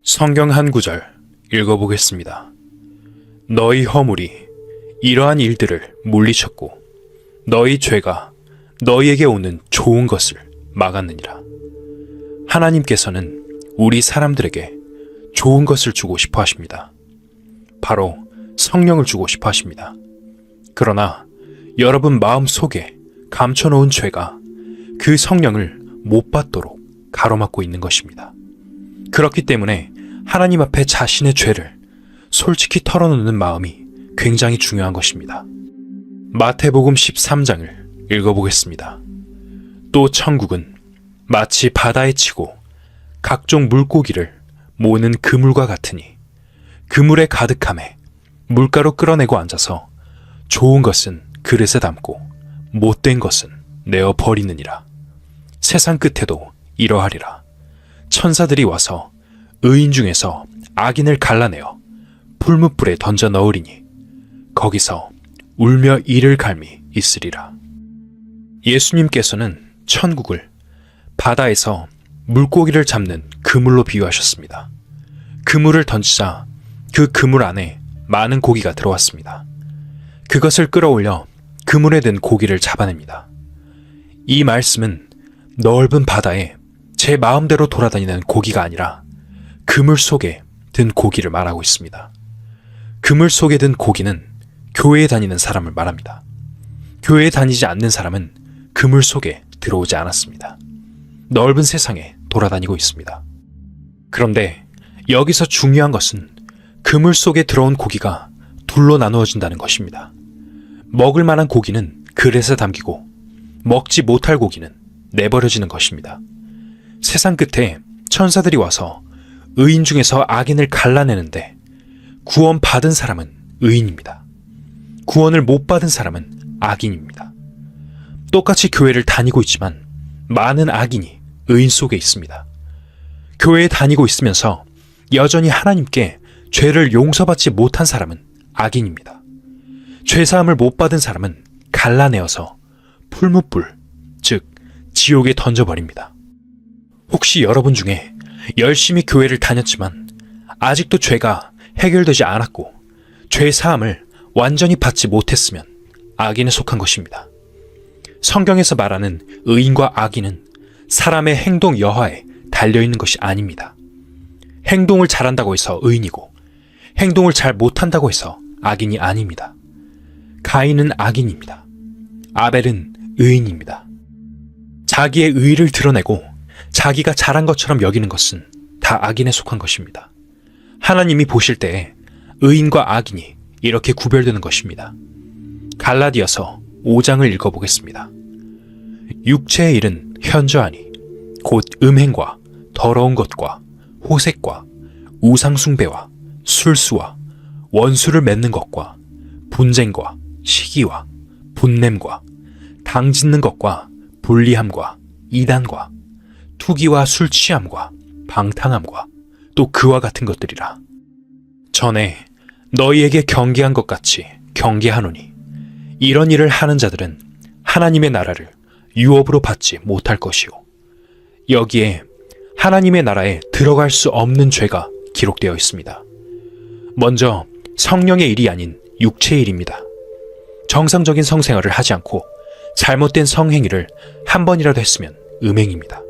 성경 한 구절 읽어보겠습니다. 너희 허물이 이러한 일들을 물리쳤고 너희 죄가 너희에게 오는 좋은 것을 막았느니라. 하나님께서는 우리 사람들에게 좋은 것을 주고 싶어 하십니다. 바로 성령을 주고 싶어 하십니다. 그러나 여러분 마음 속에 감춰놓은 죄가 그 성령을 못 받도록 가로막고 있는 것입니다. 그렇기 때문에 하나님 앞에 자신의 죄를 솔직히 털어놓는 마음이 굉장히 중요한 것입니다. 마태복음 13장을 읽어보겠습니다. 또 천국은 마치 바다에 치고 각종 물고기를 모으는 그물과 같으니 그물에 가득함에 물가로 끌어내고 앉아서 좋은 것은 그릇에 담고 못된 것은 내어 버리느니라. 세상 끝에도 이러하리라. 천사들이 와서 의인 중에서 악인을 갈라내어 풀무불에 던져 넣으리니 거기서 울며 이를 갈미 있으리라. 예수님께서는 천국을 바다에서 물고기를 잡는 그물로 비유하셨습니다. 그물을 던지자 그 그물 안에 많은 고기가 들어왔습니다. 그것을 끌어올려 그물에 든 고기를 잡아냅니다. 이 말씀은 넓은 바다에 제 마음대로 돌아다니는 고기가 아니라 그물 속에 든 고기를 말하고 있습니다. 그물 속에 든 고기는 교회에 다니는 사람을 말합니다. 교회에 다니지 않는 사람은 그물 속에 들어오지 않았습니다. 넓은 세상에 돌아다니고 있습니다. 그런데 여기서 중요한 것은 그물 속에 들어온 고기가 둘로 나누어진다는 것입니다. 먹을 만한 고기는 그릇에 담기고 먹지 못할 고기는 내버려지는 것입니다. 세상 끝에 천사들이 와서 의인 중에서 악인을 갈라내는데 구원받은 사람은 의인입니다. 구원을 못 받은 사람은 악인입니다. 똑같이 교회를 다니고 있지만 많은 악인이 의인 속에 있습니다. 교회에 다니고 있으면서 여전히 하나님께 죄를 용서받지 못한 사람은 악인입니다. 죄사함을 못 받은 사람은 갈라내어서 풀무불, 즉 지옥에 던져버립니다. 혹시 여러분 중에 열심히 교회를 다녔지만 아직도 죄가 해결되지 않았고 죄사함을 완전히 받지 못했으면 악인에 속한 것입니다. 성경에서 말하는 의인과 악인은 사람의 행동 여하에 달려있는 것이 아닙니다. 행동을 잘한다고 해서 의인이고 행동을 잘 못한다고 해서 악인이 아닙니다. 가인은 악인입니다. 아벨은 의인입니다. 자기의 의의를 드러내고 자기가 잘한 것처럼 여기는 것은 다 악인에 속한 것입니다. 하나님이 보실 때에 의인과 악인이 이렇게 구별되는 것입니다. 갈라디아서 5장을 읽어보겠습니다. 육체의 일은 현저하니 곧 음행과 더러운 것과 호색과 우상숭배와 술수와 원수를 맺는 것과 분쟁과 시기와 분냄과 당짓는 것과 불리함과 이단과 투기와 술 취함과 방탕함과 또 그와 같은 것들이라. 전에 너희에게 경계한 것 같이 경계하노니 이런 일을 하는 자들은 하나님의 나라를 유업으로 받지 못할 것이요. 여기에 하나님의 나라에 들어갈 수 없는 죄가 기록되어 있습니다. 먼저 성령의 일이 아닌 육체의 일입니다. 정상적인 성생활을 하지 않고 잘못된 성행위를 한 번이라도 했으면 음행입니다.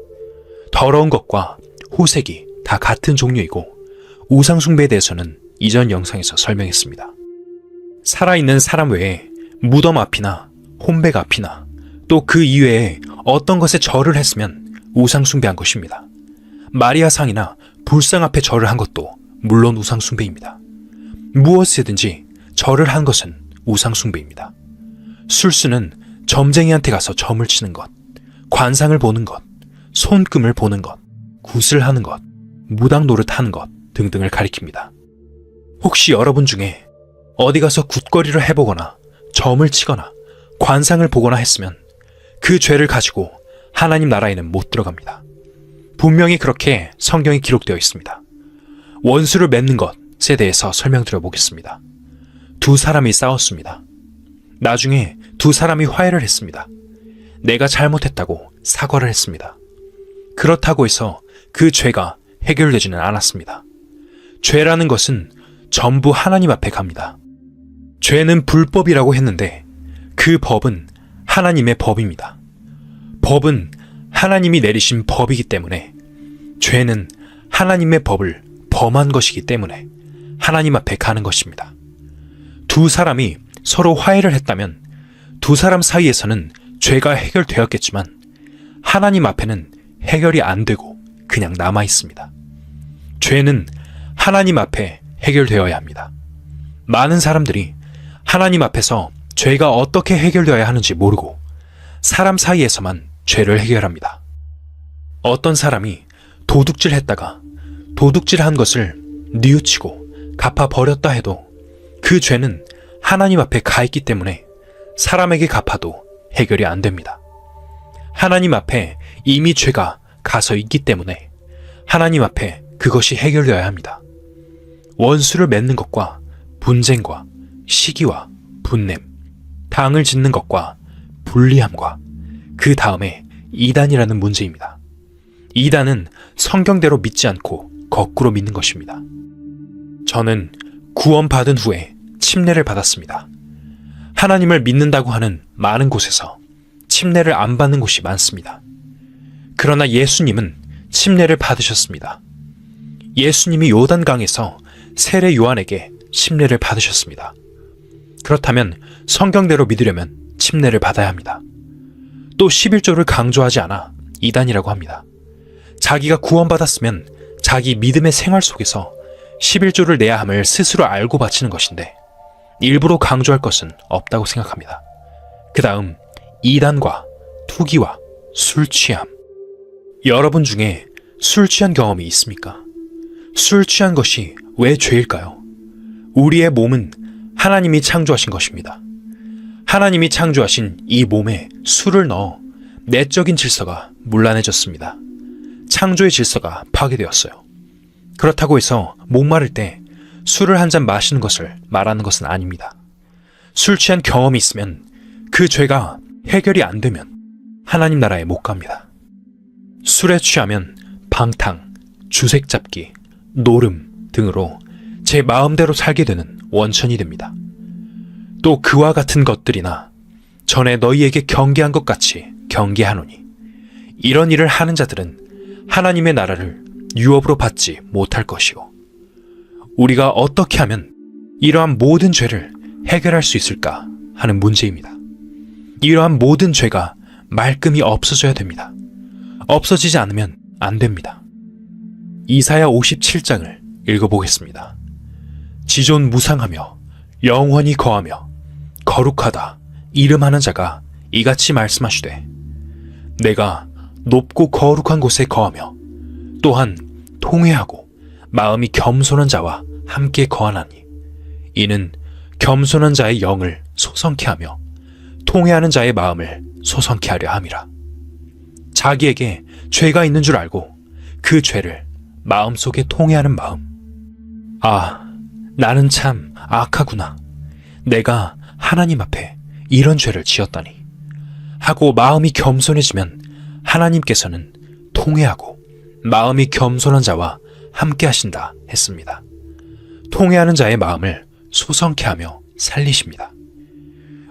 더러운 것과 호색이 다 같은 종류이고 우상숭배에 대해서는 이전 영상에서 설명했습니다. 살아있는 사람 외에 무덤 앞이나 혼백 앞이나 또 그 이외에 어떤 것에 절을 했으면 우상숭배한 것입니다. 마리아상이나 불상 앞에 절을 한 것도 물론 우상숭배입니다. 무엇이든지 절을 한 것은 우상숭배입니다. 술수는 점쟁이한테 가서 점을 치는 것, 관상을 보는 것, 손금을 보는 것, 굿을 하는 것, 무당 노릇하는 것 등등을 가리킵니다. 혹시 여러분 중에 어디 가서 굿거리를 해보거나 점을 치거나 관상을 보거나 했으면 그 죄를 가지고 하나님 나라에는 못 들어갑니다. 분명히 그렇게 성경에 기록되어 있습니다. 원수를 맺는 것에 대해서 설명드려 보겠습니다. 두 사람이 싸웠습니다. 나중에 두 사람이 화해를 했습니다. 내가 잘못했다고 사과를 했습니다. 그렇다고 해서 그 죄가 해결되지는 않았습니다. 죄라는 것은 전부 하나님 앞에 갑니다. 죄는 불법이라고 했는데 그 법은 하나님의 법입니다. 법은 하나님이 내리신 법이기 때문에 죄는 하나님의 법을 범한 것이기 때문에 하나님 앞에 가는 것입니다. 두 사람이 서로 화해를 했다면 두 사람 사이에서는 죄가 해결되었겠지만 하나님 앞에는 해결이 안 되고 그냥 남아 있습니다. 죄는 하나님 앞에 해결되어야 합니다. 많은 사람들이 하나님 앞에서 죄가 어떻게 해결되어야 하는지 모르고 사람 사이에서만 죄를 해결합니다. 어떤 사람이 도둑질 했다가 도둑질한 것을 뉘우치고 갚아버렸다 해도 그 죄는 하나님 앞에 가 있기 때문에 사람에게 갚아도 해결이 안 됩니다. 하나님 앞에 이미 죄가 가서 있기 때문에 하나님 앞에 그것이 해결되어야 합니다. 원수를 맺는 것과 분쟁과 시기와 분냄, 당을 짓는 것과 불리함과 그 다음에 이단이라는 문제입니다. 이단은 성경대로 믿지 않고 거꾸로 믿는 것입니다. 저는 구원받은 후에 침례를 받았습니다. 하나님을 믿는다고 하는 많은 곳에서 침례를 안 받는 곳이 많습니다. 그러나 예수님은 침례를 받으셨습니다. 예수님이 요단강에서 세례 요한에게 침례를 받으셨습니다. 그렇다면 성경대로 믿으려면 침례를 받아야 합니다. 또 11조를 강조하지 않아 이단이라고 합니다. 자기가 구원받았으면 자기 믿음의 생활 속에서 11조를 내야 함을 스스로 알고 바치는 것인데 일부러 강조할 것은 없다고 생각합니다. 그 다음 이단과 투기와 술 취함. 여러분 중에 술 취한 경험이 있습니까? 술 취한 것이 왜 죄일까요? 우리의 몸은 하나님이 창조하신 것입니다. 하나님이 창조하신 이 몸에 술을 넣어 내적인 질서가 문란해졌습니다. 창조의 질서가 파괴되었어요. 그렇다고 해서 목마를 때 술을 한 잔 마시는 것을 말하는 것은 아닙니다. 술 취한 경험이 있으면 그 죄가 해결이 안 되면 하나님 나라에 못 갑니다. 술에 취하면 방탕, 주색 잡기, 노름 등으로 제 마음대로 살게 되는 원천이 됩니다. 또 그와 같은 것들이나 전에 너희에게 경계한 것 같이 경계하노니 이런 일을 하는 자들은 하나님의 나라를 유업으로 받지 못할 것이요. 우리가 어떻게 하면 이러한 모든 죄를 해결할 수 있을까 하는 문제입니다. 이러한 모든 죄가 말끔히 없어져야 됩니다. 없어지지 않으면 안 됩니다. 이사야 57장을 읽어보겠습니다. 지존무상하며 영원히 거하며 거룩하다 이름하는 자가 이같이 말씀하시되 내가 높고 거룩한 곳에 거하며 또한 통회하고 마음이 겸손한 자와 함께 거하나니 이는 겸손한 자의 영을 소성케 하며 통회하는 자의 마음을 소성케 하려 함이라. 자기에게 죄가 있는 줄 알고 그 죄를 마음속에 통회하는 마음. 아, 나는 참 악하구나. 내가 하나님 앞에 이런 죄를 지었다니 하고 마음이 겸손해지면 하나님께서는 통회하고 마음이 겸손한 자와 함께 하신다 했습니다. 통회하는 자의 마음을 소성케 하며 살리십니다.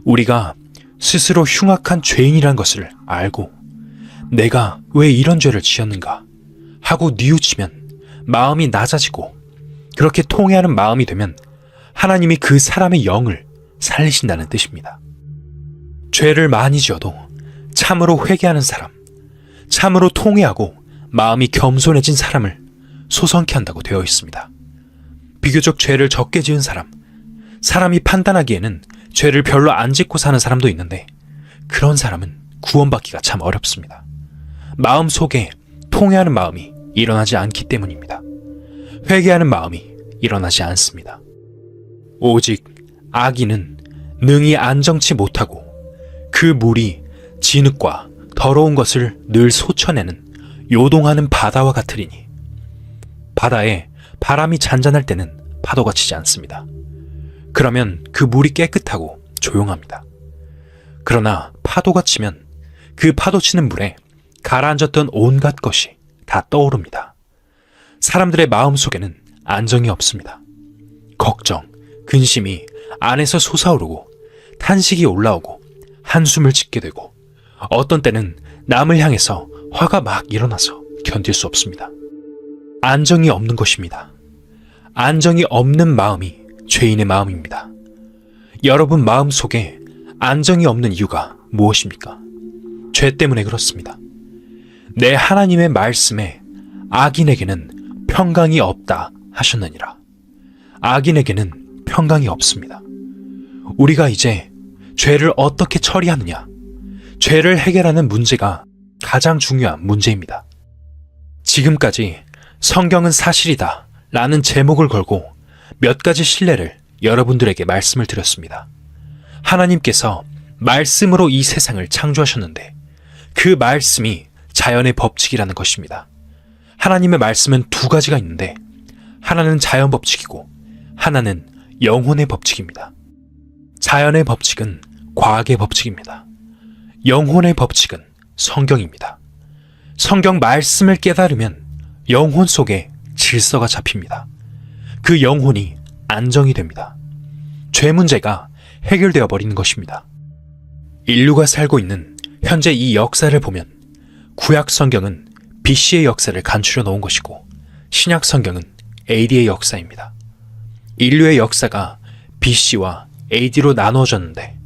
우리가 스스로 흉악한 죄인이란 것을 알고 내가 왜 이런 죄를 지었는가 하고 뉘우치면 마음이 낮아지고 그렇게 통회하는 마음이 되면 하나님이 그 사람의 영을 살리신다는 뜻입니다. 죄를 많이 지어도 참으로 회개하는 사람, 참으로 통회하고 마음이 겸손해진 사람을 소성케 한다고 되어 있습니다. 비교적 죄를 적게 지은 사람, 사람이 판단하기에는 죄를 별로 안 짓고 사는 사람도 있는데 그런 사람은 구원받기가 참 어렵습니다. 마음속에 통회하는 마음이 일어나지 않기 때문입니다. 회개하는 마음이 일어나지 않습니다. 오직 악인은 능히 안정치 못하고 그 물이 진흙과 더러운 것을 늘 솟쳐내는 요동하는 바다와 같으리니 바다에 바람이 잔잔할 때는 파도가 치지 않습니다. 그러면 그 물이 깨끗하고 조용합니다. 그러나 파도가 치면 그 파도 치는 물에 가라앉았던 온갖 것이 다 떠오릅니다. 사람들의 마음 속에는 안정이 없습니다. 걱정, 근심이 안에서 솟아오르고 탄식이 올라오고 한숨을 짓게 되고 어떤 때는 남을 향해서 화가 막 일어나서 견딜 수 없습니다. 안정이 없는 것입니다. 안정이 없는 마음이 죄인의 마음입니다. 여러분 마음 속에 안정이 없는 이유가 무엇입니까? 죄 때문에 그렇습니다. 내 하나님의 말씀에 악인에게는 평강이 없다 하셨느니라. 악인에게는 평강이 없습니다. 우리가 이제 죄를 어떻게 처리하느냐, 죄를 해결하는 문제가 가장 중요한 문제입니다. 지금까지 성경은 사실이다 라는 제목을 걸고 몇 가지 신뢰를 여러분들에게 말씀을 드렸습니다. 하나님께서 말씀으로 이 세상을 창조하셨는데 그 말씀이 자연의 법칙이라는 것입니다. 하나님의 말씀은 두 가지가 있는데 하나는 자연 법칙이고 하나는 영혼의 법칙입니다. 자연의 법칙은 과학의 법칙입니다. 영혼의 법칙은 성경입니다. 성경 말씀을 깨달으면 영혼 속에 질서가 잡힙니다. 그 영혼이 안정이 됩니다. 죄 문제가 해결되어 버리는 것입니다. 인류가 살고 있는 현재 이 역사를 보면 구약 성경은 BC의 역사를 간추려 놓은 것이고 신약 성경은 AD의 역사입니다. 인류의 역사가 BC와 AD로 나누어졌는데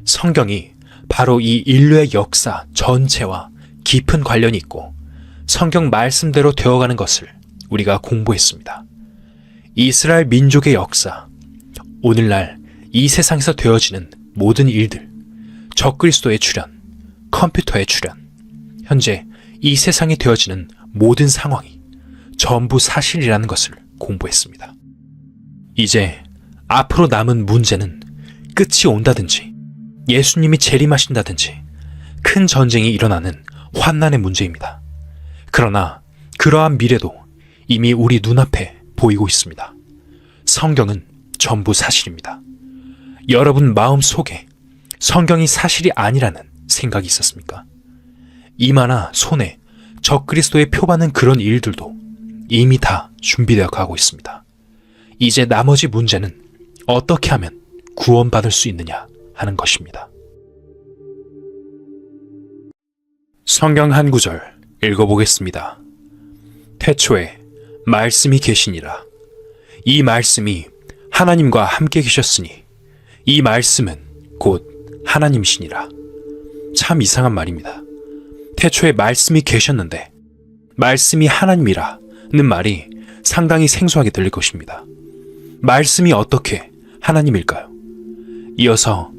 성경이 바로 이 인류의 역사 전체와 깊은 관련이 있고 성경 말씀대로 되어가는 것을 우리가 공부했습니다. 이스라엘 민족의 역사, 오늘날 이 세상에서 되어지는 모든 일들, 적그리스도의 출현, 컴퓨터의 출현, 현재 이 세상에 되어지는 모든 상황이 전부 사실이라는 것을 공부했습니다. 이제 앞으로 남은 문제는 끝이 온다든지 예수님이 재림하신다든지 큰 전쟁이 일어나는 환난의 문제입니다. 그러나 그러한 미래도 이미 우리 눈앞에 보이고 있습니다. 성경은 전부 사실입니다. 여러분 마음 속에 성경이 사실이 아니라는 생각이 있었습니까? 이마나 손에 적그리스도의 표받는 그런 일들도 이미 다 준비되어 가고 있습니다. 이제 나머지 문제는 어떻게 하면 구원받을 수 있느냐 하는 것입니다. 성경 한 구절 읽어보겠습니다. 태초에 말씀이 계시니라. 이 말씀이 하나님과 함께 계셨으니 이 말씀은 곧 하나님이시니라. 참 이상한 말입니다. 태초에 말씀이 계셨는데 말씀이 하나님이라는 말이 상당히 생소하게 들릴 것입니다. 말씀이 어떻게 하나님일까요? 이어서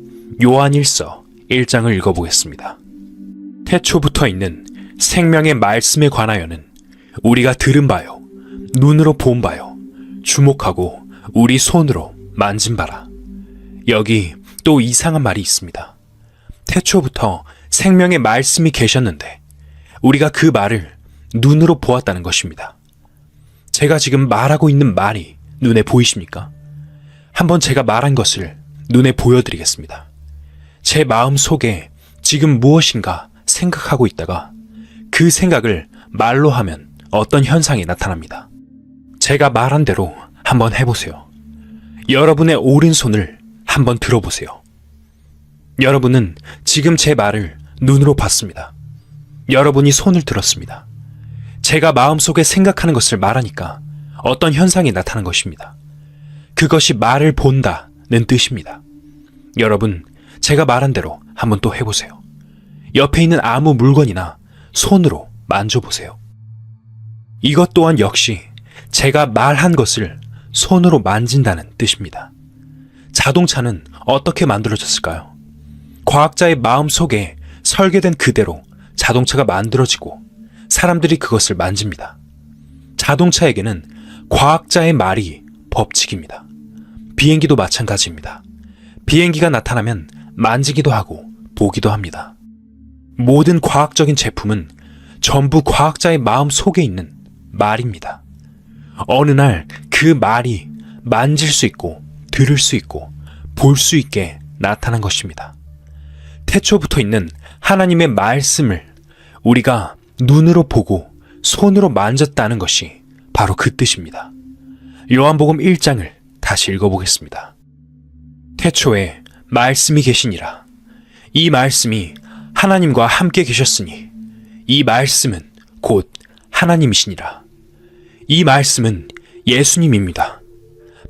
요한 1서 1장을 읽어보겠습니다. 태초부터 있는 생명의 말씀에 관하여는 우리가 들은 바요, 눈으로 본 바요, 주목하고 우리 손으로 만진 바라. 여기 또 이상한 말이 있습니다. 태초부터 생명의 말씀이 계셨는데 우리가 그 말을 눈으로 보았다는 것입니다. 제가 지금 말하고 있는 말이 눈에 보이십니까? 한번 제가 말한 것을 눈에 보여드리겠습니다. 제 마음 속에 지금 무엇인가 생각하고 있다가 그 생각을 말로 하면 어떤 현상이 나타납니다. 제가 말한 대로 한번 해보세요. 여러분의 오른손을 한번 들어보세요. 여러분은 지금 제 말을 눈으로 봤습니다. 여러분이 손을 들었습니다. 제가 마음속에 생각하는 것을 말하니까 어떤 현상이 나타난 것입니다. 그것이 말을 본다는 뜻입니다. 여러분, 제가 말한 대로 한번 또 해보세요. 옆에 있는 아무 물건이나 손으로 만져보세요. 이것 또한 역시 제가 말한 것을 손으로 만진다는 뜻입니다. 자동차는 어떻게 만들어졌을까요? 과학자의 마음 속에 설계된 그대로 자동차가 만들어지고 사람들이 그것을 만집니다. 자동차에게는 과학자의 말이 법칙입니다. 비행기도 마찬가지입니다. 비행기가 나타나면 만지기도 하고 보기도 합니다. 모든 과학적인 제품은 전부 과학자의 마음 속에 있는 말입니다. 어느 날 그 말이 만질 수 있고 들을 수 있고 볼 수 있게 나타난 것입니다. 태초부터 있는 하나님의 말씀을 우리가 눈으로 보고 손으로 만졌다는 것이 바로 그 뜻입니다. 요한복음 1장을 다시 읽어보겠습니다. 태초에 말씀이 계시니라. 이 말씀이 하나님과 함께 계셨으니 이 말씀은 곧 하나님이시니라. 이 말씀은 예수님입니다.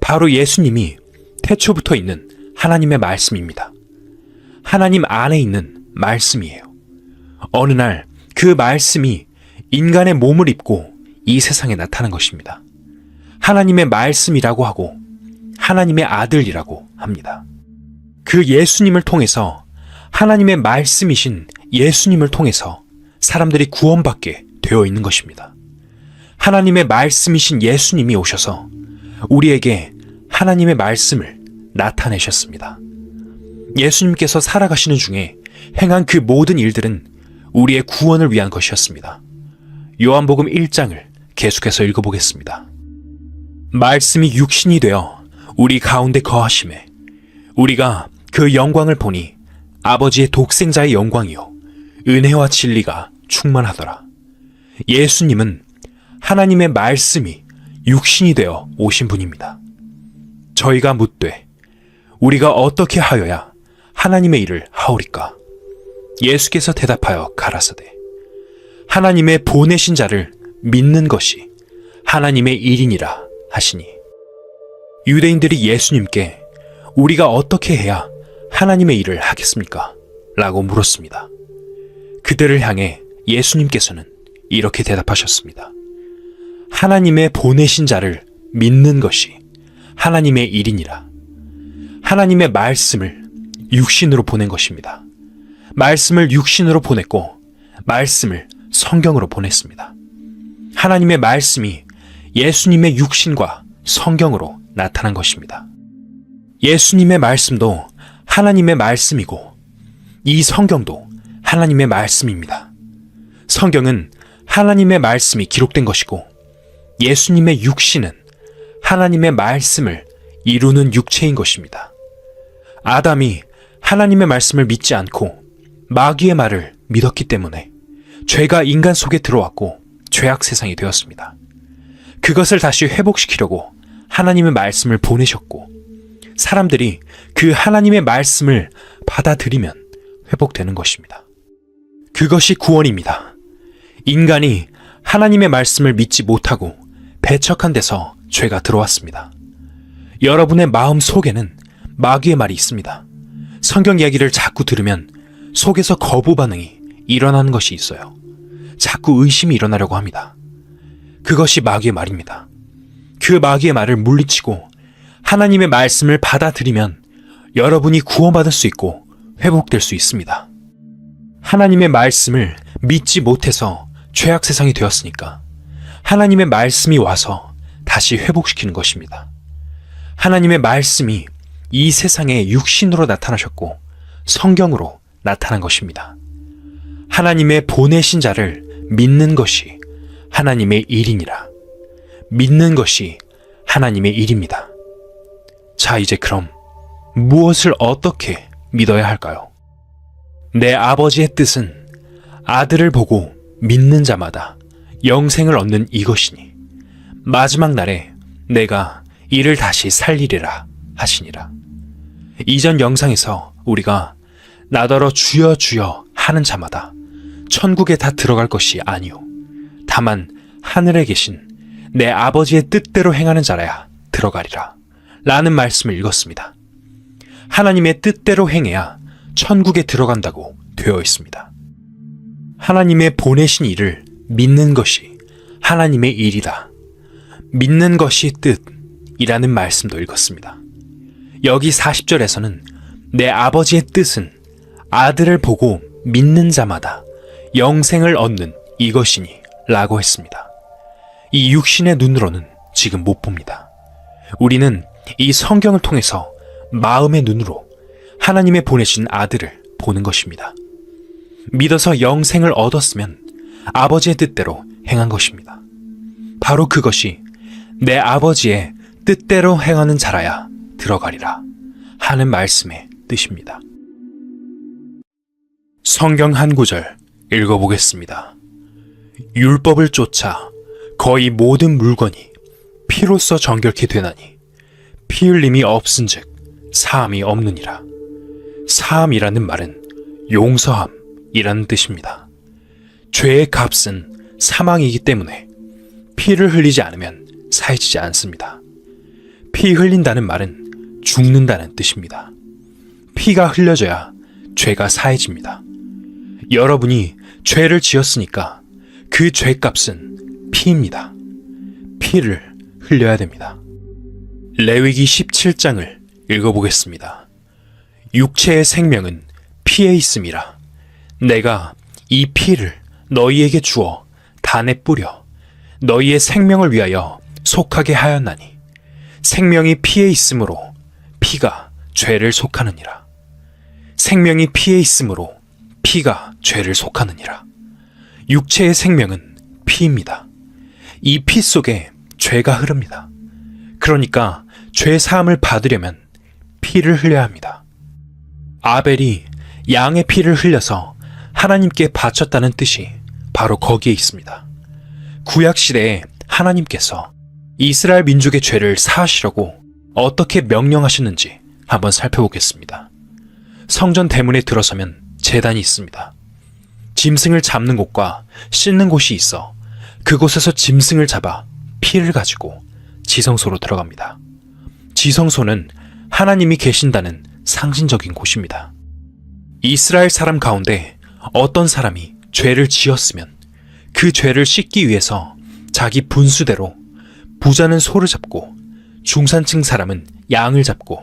바로 예수님이 태초부터 있는 하나님의 말씀입니다. 하나님 안에 있는 말씀이에요. 어느 날 그 말씀이 인간의 몸을 입고 이 세상에 나타난 것입니다. 하나님의 말씀이라고 하고 하나님의 아들이라고 합니다. 그 예수님을 통해서 하나님의 말씀이신 예수님을 통해서 사람들이 구원받게 되어 있는 것입니다. 하나님의 말씀이신 예수님이 오셔서 우리에게 하나님의 말씀을 나타내셨습니다. 예수님께서 살아가시는 중에 행한 그 모든 일들은 우리의 구원을 위한 것이었습니다. 요한복음 1장을 계속해서 읽어보겠습니다. 말씀이 육신이 되어 우리 가운데 거하심에 우리가 그 영광을 보니 아버지의 독생자의 영광이요 은혜와 진리가 충만하더라. 예수님은 하나님의 말씀이 육신이 되어 오신 분입니다. 저희가 묻되 우리가 어떻게 하여야 하나님의 일을 하오리까? 예수께서 대답하여 가라사대 하나님의 보내신 자를 믿는 것이 하나님의 일이니라 하시니 유대인들이 예수님께 우리가 어떻게 해야 하나님의 일을 하겠습니까? 라고 물었습니다. 그들을 향해 예수님께서는 이렇게 대답하셨습니다. 하나님의 보내신 자를 믿는 것이 하나님의 일이니라. 하나님의 말씀을 육신으로 보낸 것입니다. 말씀을 육신으로 보냈고 말씀을 성경으로 보냈습니다. 하나님의 말씀이 예수님의 육신과 성경으로 나타난 것입니다. 예수님의 말씀도 하나님의 말씀이고 이 성경도 하나님의 말씀입니다. 성경은 하나님의 말씀이 기록된 것이고 예수님의 육신은 하나님의 말씀을 이루는 육체인 것입니다. 아담이 하나님의 말씀을 믿지 않고 마귀의 말을 믿었기 때문에 죄가 인간 속에 들어왔고 죄악 세상이 되었습니다. 그것을 다시 회복시키려고 하나님의 말씀을 보내셨고 사람들이 그 하나님의 말씀을 받아들이면 회복되는 것입니다. 그것이 구원입니다. 인간이 하나님의 말씀을 믿지 못하고 배척한 데서 죄가 들어왔습니다. 여러분의 마음 속에는 마귀의 말이 있습니다. 성경 이야기를 자꾸 들으면 속에서 거부 반응이 일어나는 것이 있어요. 자꾸 의심이 일어나려고 합니다. 그것이 마귀의 말입니다. 그 마귀의 말을 물리치고 하나님의 말씀을 받아들이면 여러분이 구원받을 수 있고 회복될 수 있습니다. 하나님의 말씀을 믿지 못해서 죄악 세상이 되었으니까 하나님의 말씀이 와서 다시 회복시키는 것입니다. 하나님의 말씀이 이 세상에 육신으로 나타나셨고 성경으로 나타난 것입니다. 하나님의 보내신 자를 믿는 것이 하나님의 일이니라. 믿는 것이 하나님의 일입니다. 자, 이제 그럼 무엇을 어떻게 믿어야 할까요? 내 아버지의 뜻은 아들을 보고 믿는 자마다 영생을 얻는 이것이니 마지막 날에 내가 이를 다시 살리리라 하시니라. 이전 영상에서 우리가 나더러 주여 주여 하는 자마다 천국에 다 들어갈 것이 아니요 다만 하늘에 계신 내 아버지의 뜻대로 행하는 자라야 들어가리라 라는 말씀을 읽었습니다. 하나님의 뜻대로 행해야 천국에 들어간다고 되어 있습니다. 하나님의 보내신 일을 믿는 것이 하나님의 일이다. 믿는 것이 뜻이라는 말씀도 읽었습니다. 여기 40절에서는 내 아버지의 뜻은 아들을 보고 믿는 자마다 영생을 얻는 이것이니 라고 했습니다. 이 육신의 눈으로는 지금 못 봅니다. 우리는 이 성경을 통해서 마음의 눈으로 하나님의 보내신 아들을 보는 것입니다. 믿어서 영생을 얻었으면 아버지의 뜻대로 행한 것입니다. 바로 그것이 내 아버지의 뜻대로 행하는 자라야 들어가리라 하는 말씀의 뜻입니다. 성경 한 구절 읽어보겠습니다. 율법을 쫓아 거의 모든 물건이 피로써 정결케 되나니 피 흘림이 없은즉 사함이 없느니라. 사함이라는 말은 용서함이라는 뜻입니다. 죄의 값은 사망이기 때문에 피를 흘리지 않으면 사해지지 않습니다. 피 흘린다는 말은 죽는다는 뜻입니다. 피가 흘려져야 죄가 사해집니다. 여러분이 죄를 지었으니까 그 죄값은 피입니다. 피를 흘려야 됩니다. 레위기 17장을 읽어보겠습니다. 육체의 생명은 피에 있음이라. 내가 이 피를 너희에게 주어 단에 뿌려 너희의 생명을 위하여 속하게 하였나니 생명이 피에 있으므로 피가 죄를 속하느니라. 생명이 피에 있으므로 피가 죄를 속하느니라. 육체의 생명은 피입니다. 이 피 속에 죄가 흐릅니다. 그러니까 죄 사함을 받으려면 피를 흘려야 합니다. 아벨이 양의 피를 흘려서 하나님께 바쳤다는 뜻이 바로 거기에 있습니다. 구약시대에 하나님께서 이스라엘 민족의 죄를 사하시려고 어떻게 명령하셨는지 한번 살펴보겠습니다. 성전 대문에 들어서면 제단이 있습니다. 짐승을 잡는 곳과 씻는 곳이 있어 그곳에서 짐승을 잡아 피를 가지고 지성소로 들어갑니다. 지성소는 하나님이 계신다는 상징적인 곳입니다. 이스라엘 사람 가운데 어떤 사람이 죄를 지었으면 그 죄를 씻기 위해서 자기 분수대로 부자는 소를 잡고 중산층 사람은 양을 잡고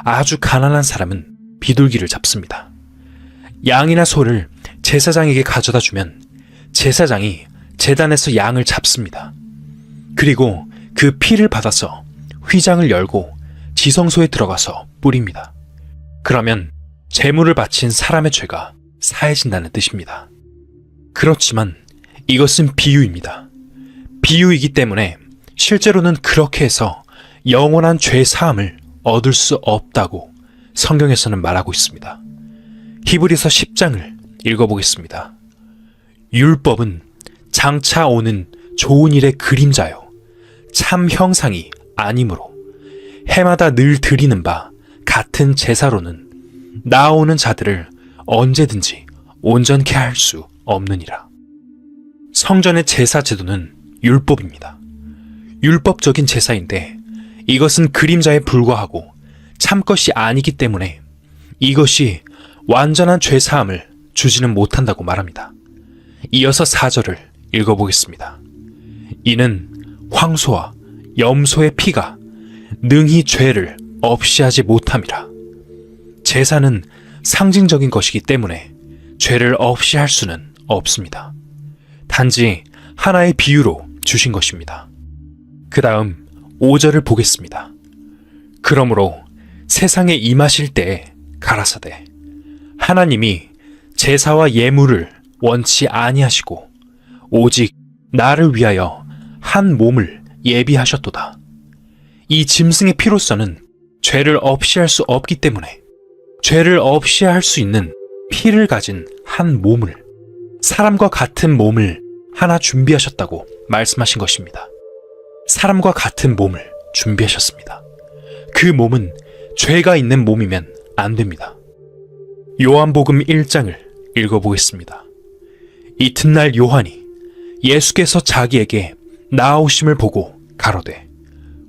아주 가난한 사람은 비둘기를 잡습니다. 양이나 소를 제사장에게 가져다 주면 제사장이 제단에서 양을 잡습니다. 그리고 그 피를 받아서 휘장을 열고 지성소에 들어가서 뿌립니다. 그러면 제물을 바친 사람의 죄가 사해진다는 뜻입니다. 그렇지만 이것은 비유입니다. 비유이기 때문에 실제로는 그렇게 해서 영원한 죄 사함을 얻을 수 없다고 성경에서는 말하고 있습니다. 히브리서 10장을 읽어보겠습니다. 율법은 장차 오는 좋은 일의 그림자요 참 형상이 아니므로 해마다 늘 드리는 바 같은 제사로는 나아오는 자들을 언제든지 온전케 할 수 없느니라. 성전의 제사 제도는 율법입니다. 율법적인 제사인데 이것은 그림자에 불과하고 참 것이 아니기 때문에 이것이 완전한 죄사함을 주지는 못한다고 말합니다. 이어서 4절을 읽어보겠습니다. 이는 황소와 염소의 피가 능히 죄를 없이 하지 못함이라. 제사는 상징적인 것이기 때문에 죄를 없이 할 수는 없습니다. 단지 하나의 비유로 주신 것입니다. 그 다음 5절을 보겠습니다. 그러므로 세상에 임하실 때에 가라사대 하나님이 제사와 예물을 원치 아니하시고 오직 나를 위하여 한 몸을 예비하셨도다. 이 짐승의 피로서는 죄를 없이 할 수 없기 때문에 죄를 없이 할 수 있는 피를 가진 한 몸을, 사람과 같은 몸을 하나 준비하셨다고 말씀하신 것입니다. 사람과 같은 몸을 준비하셨습니다. 그 몸은 죄가 있는 몸이면 안 됩니다. 요한복음 1장을 읽어보겠습니다. 이튿날 요한이 예수께서 자기에게 나아오심을 보고 가로되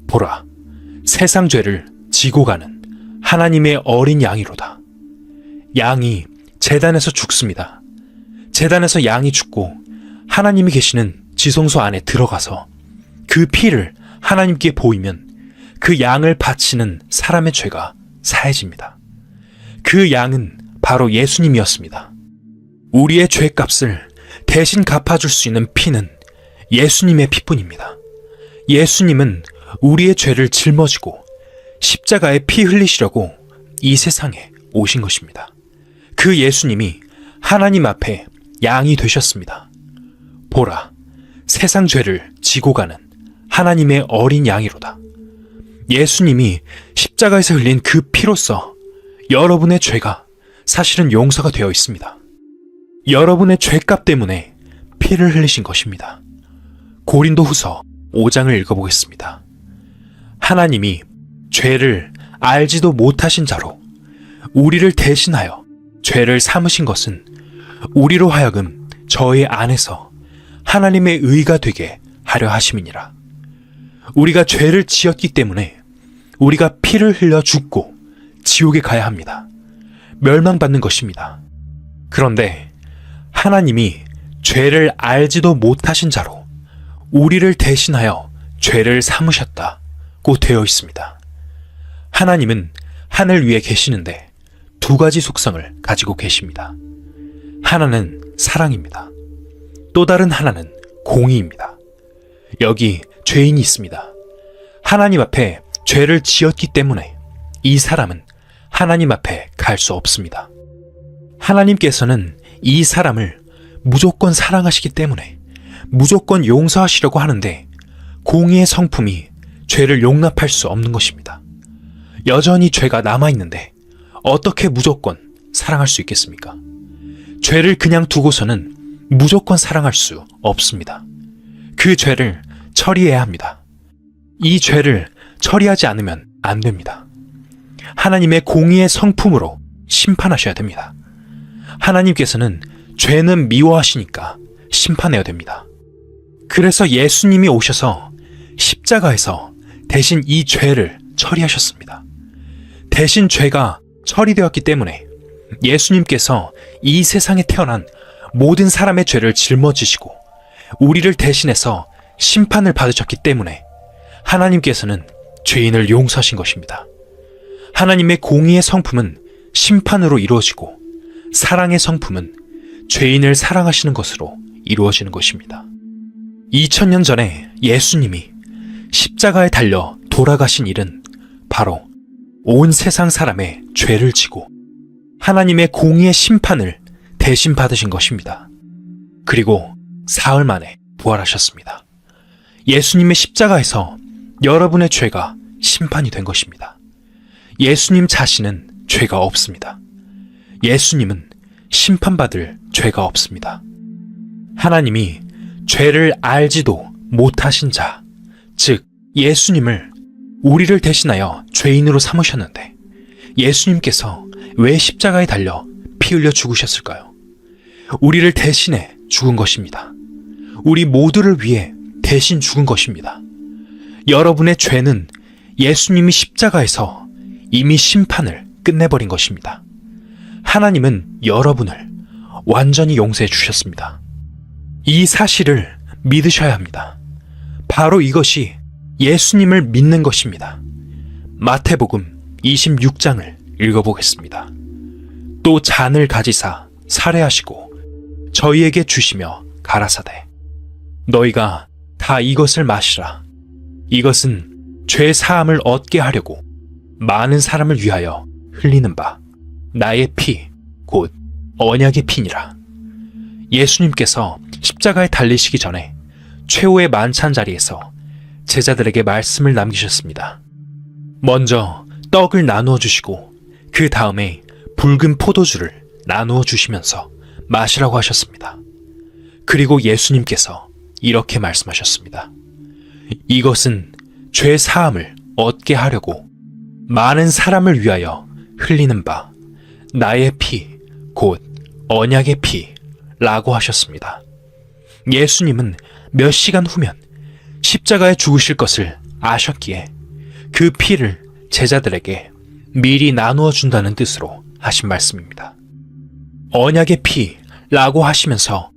보라 세상 죄를 지고 가는 하나님의 어린 양이로다. 양이 제단에서 죽습니다. 제단에서 양이 죽고 하나님이 계시는 지성소 안에 들어가서 그 피를 하나님께 보이면 그 양을 바치는 사람의 죄가 사해집니다. 그 양은 바로 예수님이었습니다. 우리의 죄값을 대신 갚아줄 수 있는 피는 예수님의 피뿐입니다. 예수님은 우리의 죄를 짊어지고 십자가에 피 흘리시려고 이 세상에 오신 것입니다. 그 예수님이 하나님 앞에 양이 되셨습니다. 보라, 세상 죄를 지고 가는 하나님의 어린 양이로다. 예수님이 십자가에서 흘린 그 피로써 여러분의 죄가 사실은 용서가 되어 있습니다. 여러분의 죄값 때문에 피를 흘리신 것입니다. 고린도후서 5장을 읽어보겠습니다. 하나님이 죄를 알지도 못하신 자로 우리를 대신하여 죄를 삼으신 것은 우리로 하여금 저희 안에서 하나님의 의가 되게 하려 하심이니라. 우리가 죄를 지었기 때문에 우리가 피를 흘려 죽고 지옥에 가야 합니다. 멸망받는 것입니다. 그런데 하나님이 죄를 알지도 못하신 자로 우리를 대신하여 죄를 삼으셨다고 되어 있습니다. 하나님은 하늘 위에 계시는데 두 가지 속성을 가지고 계십니다. 하나는 사랑입니다. 또 다른 하나는 공의입니다. 여기 죄인이 있습니다. 하나님 앞에 죄를 지었기 때문에 이 사람은 하나님 앞에 갈 수 없습니다. 하나님께서는 이 사람을 무조건 사랑하시기 때문에 무조건 용서하시려고 하는데 공의의 성품이 죄를 용납할 수 없는 것입니다. 여전히 죄가 남아있는데 어떻게 무조건 사랑할 수 있겠습니까? 죄를 그냥 두고서는 무조건 사랑할 수 없습니다. 그 죄를 처리해야 합니다. 이 죄를 처리하지 않으면 안 됩니다. 하나님의 공의의 성품으로 심판하셔야 됩니다. 하나님께서는 죄는 미워하시니까 심판해야 됩니다. 그래서 예수님이 오셔서 십자가에서 대신 이 죄를 처리하셨습니다. 대신 죄가 처리되었기 때문에 예수님께서 이 세상에 태어난 모든 사람의 죄를 짊어지시고 우리를 대신해서 심판을 받으셨기 때문에 하나님께서는 죄인을 용서하신 것입니다. 하나님의 공의의 성품은 심판으로 이루어지고 사랑의 성품은 죄인을 사랑하시는 것으로 이루어지는 것입니다. 2000년 전에 예수님이 십자가에 달려 돌아가신 일은 바로 온 세상 사람의 죄를 지고 하나님의 공의의 심판을 대신 받으신 것입니다. 그리고 사흘 만에 부활하셨습니다. 예수님의 십자가에서 여러분의 죄가 심판이 된 것입니다. 예수님 자신은 죄가 없습니다. 예수님은 심판받을 죄가 없습니다. 하나님이 죄를 알지도 못하신 자, 즉 예수님을 우리를 대신하여 죄인으로 삼으셨는데 예수님께서 왜 십자가에 달려 피 흘려 죽으셨을까요? 우리를 대신해 죽은 것입니다. 우리 모두를 위해 대신 죽은 것입니다. 여러분의 죄는 예수님이 십자가에서 이미 심판을 끝내버린 것입니다. 하나님은 여러분을 완전히 용서해 주셨습니다. 이 사실을 믿으셔야 합니다. 바로 이것이 예수님을 믿는 것입니다. 마태복음 26장을 읽어보겠습니다. 또 잔을 가지사 살해하시고 저희에게 주시며 가라사대 너희가 다 이것을 마시라. 이것은 죄 사함을 얻게 하려고 많은 사람을 위하여 흘리는 바 나의 피 곧 언약의 피니라. 예수님께서 십자가에 달리시기 전에 최후의 만찬 자리에서 제자들에게 말씀을 남기셨습니다. 먼저 떡을 나누어 주시고 그 다음에 붉은 포도주를 나누어 주시면서 마시라고 하셨습니다. 그리고 예수님께서 이렇게 말씀하셨습니다. 이것은 죄 사함을 얻게 하려고 많은 사람을 위하여 흘리는 바 나의 피 곧 언약의 피라고 하셨습니다. 예수님은 몇 시간 후면 십자가에 죽으실 것을 아셨기에 그 피를 제자들에게 미리 나누어 준다는 뜻으로 하신 말씀입니다. 언약의 피라고 하시면서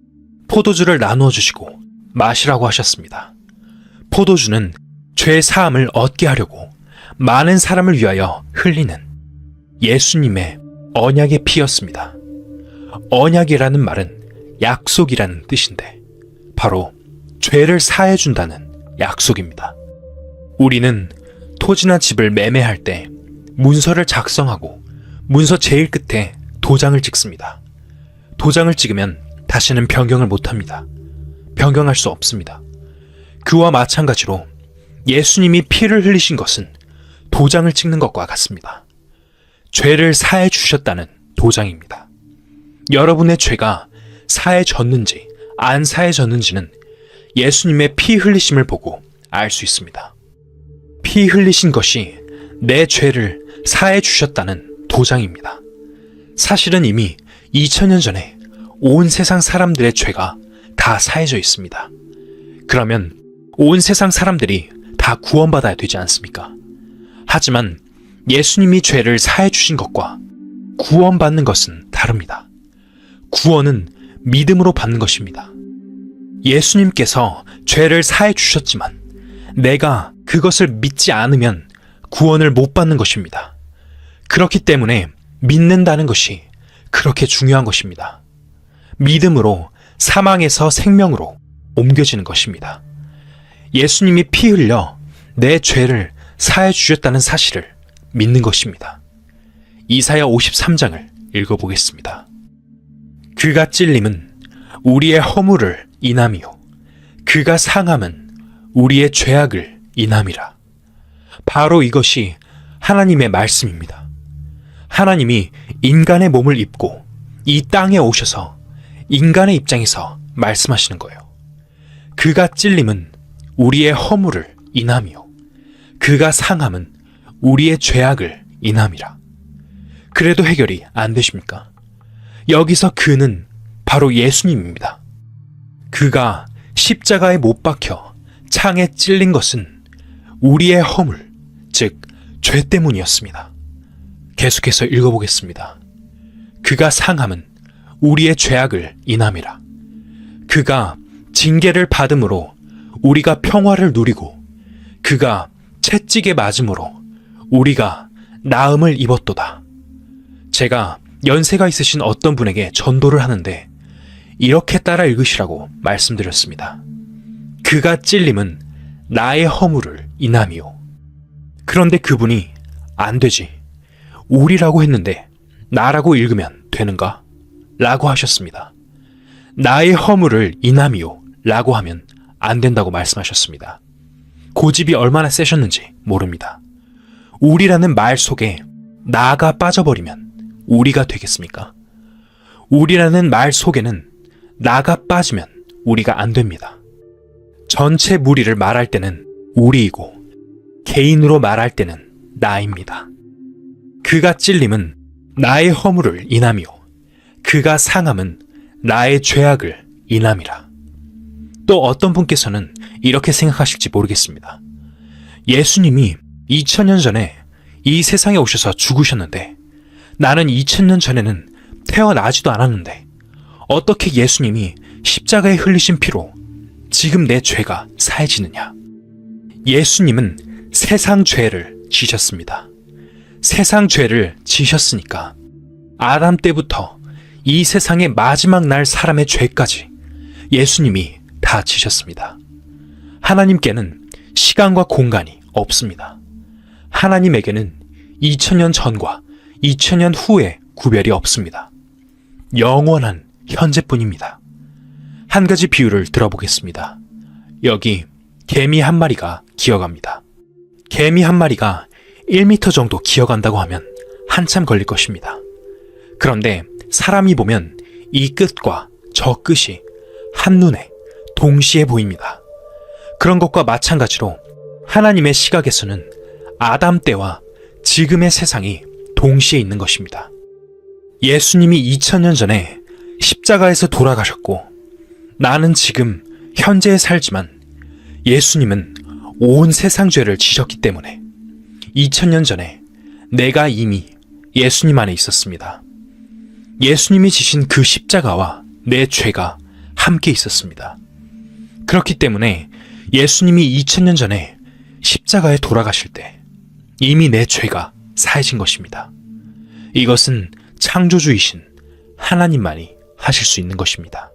포도주를 나누어 주시고 마시라고 하셨습니다. 포도주는 죄 사함을 얻게 하려고 많은 사람을 위하여 흘리는 예수님의 언약의 피였습니다. 언약이라는 말은 약속이라는 뜻인데 바로 죄를 사해준다는 약속입니다. 우리는 토지나 집을 매매할 때 문서를 작성하고 문서 제일 끝에 도장을 찍습니다. 도장을 찍으면 다시는 변경을 못합니다. 변경할 수 없습니다. 그와 마찬가지로 예수님이 피를 흘리신 것은 도장을 찍는 것과 같습니다. 죄를 사해 주셨다는 도장입니다. 여러분의 죄가 사해졌는지 안 사해졌는지는 예수님의 피 흘리심을 보고 알 수 있습니다. 피 피 흘리신 것이 내 죄를 사해 주셨다는 도장입니다. 사실은 이미 2000년 전에 온 세상 사람들의 죄가 다 사해져 있습니다. 그러면 온 세상 사람들이 다 구원받아야 되지 않습니까? 하지만 예수님이 죄를 사해 주신 것과 구원받는 것은 다릅니다. 구원은 믿음으로 받는 것입니다. 예수님께서 죄를 사해 주셨지만 내가 그것을 믿지 않으면 구원을 못 받는 것입니다. 그렇기 때문에 믿는다는 것이 그렇게 중요한 것입니다. 믿음으로 사망에서 생명으로 옮겨지는 것입니다. 예수님이 피 흘려 내 죄를 사해 주셨다는 사실을 믿는 것입니다. 이사야 53장을 읽어보겠습니다. 그가 찔림은 우리의 허물을 인함이요 그가 상함은 우리의 죄악을 인함이라. 바로 이것이 하나님의 말씀입니다. 하나님이 인간의 몸을 입고 이 땅에 오셔서 인간의 입장에서 말씀하시는 거예요. 그가 찔림은 우리의 허물을 인함이요 그가 상함은 우리의 죄악을 인함이라. 그래도 해결이 안 되십니까? 여기서 그는 바로 예수님입니다. 그가 십자가에 못 박혀 창에 찔린 것은 우리의 허물, 즉 죄 때문이었습니다. 계속해서 읽어보겠습니다. 그가 상함은 우리의 죄악을 인함이라. 그가 징계를 받음으로 우리가 평화를 누리고 그가 채찍에 맞음으로 우리가 나음을 입었도다. 제가 연세가 있으신 어떤 분에게 전도를 하는데 이렇게 따라 읽으시라고 말씀드렸습니다. 그가 찔림은 나의 허물을 인함이요. 그런데 그분이 안 되지. 우리라고 했는데 나라고 읽으면 되는가? 라고 하셨습니다. 나의 허물을 인함이요. 라고 하면 안 된다고 말씀하셨습니다. 고집이 얼마나 세셨는지 모릅니다. 우리라는 말 속에 나가 빠져버리면 우리가 되겠습니까? 우리라는 말 속에는 나가 빠지면 우리가 안 됩니다. 전체 무리를 말할 때는 우리이고 개인으로 말할 때는 나입니다. 그가 찔림은 나의 허물을 인함이요 그가 상함은 나의 죄악을 인함이라. 또 어떤 분께서는 이렇게 생각하실지 모르겠습니다. 예수님이 2000년 전에 이 세상에 오셔서 죽으셨는데 나는 2000년 전에는 태어나지도 않았는데 어떻게 예수님이 십자가에 흘리신 피로 지금 내 죄가 사해지느냐? 예수님은 세상 죄를 지셨습니다. 세상 죄를 지셨으니까 아담 때부터 이 세상의 마지막 날 사람의 죄까지 예수님이 다 지셨습니다. 하나님께는 시간과 공간이 없습니다. 하나님에게는 2000년 전과 2000년 후의 구별이 없습니다. 영원한 현재뿐입니다. 한 가지 비유를 들어보겠습니다. 여기 개미 한 마리가 기어갑니다. 개미 한 마리가 1m 정도 기어간다고 하면 한참 걸릴 것입니다. 그런데 사람이 보면 이 끝과 저 끝이 한눈에 동시에 보입니다. 그런 것과 마찬가지로 하나님의 시각에서는 아담 때와 지금의 세상이 동시에 있는 것입니다. 예수님이 2000년 전에 십자가에서 돌아가셨고 나는 지금 현재에 살지만 예수님은 온 세상 죄를 지셨기 때문에 2000년 전에 내가 이미 예수님 안에 있었습니다. 예수님이 지신 그 십자가와 내 죄가 함께 있었습니다. 그렇기 때문에 예수님이 2000년 전에 십자가에 돌아가실 때 이미 내 죄가 사해진 것입니다. 이것은 창조주이신 하나님만이 하실 수 있는 것입니다.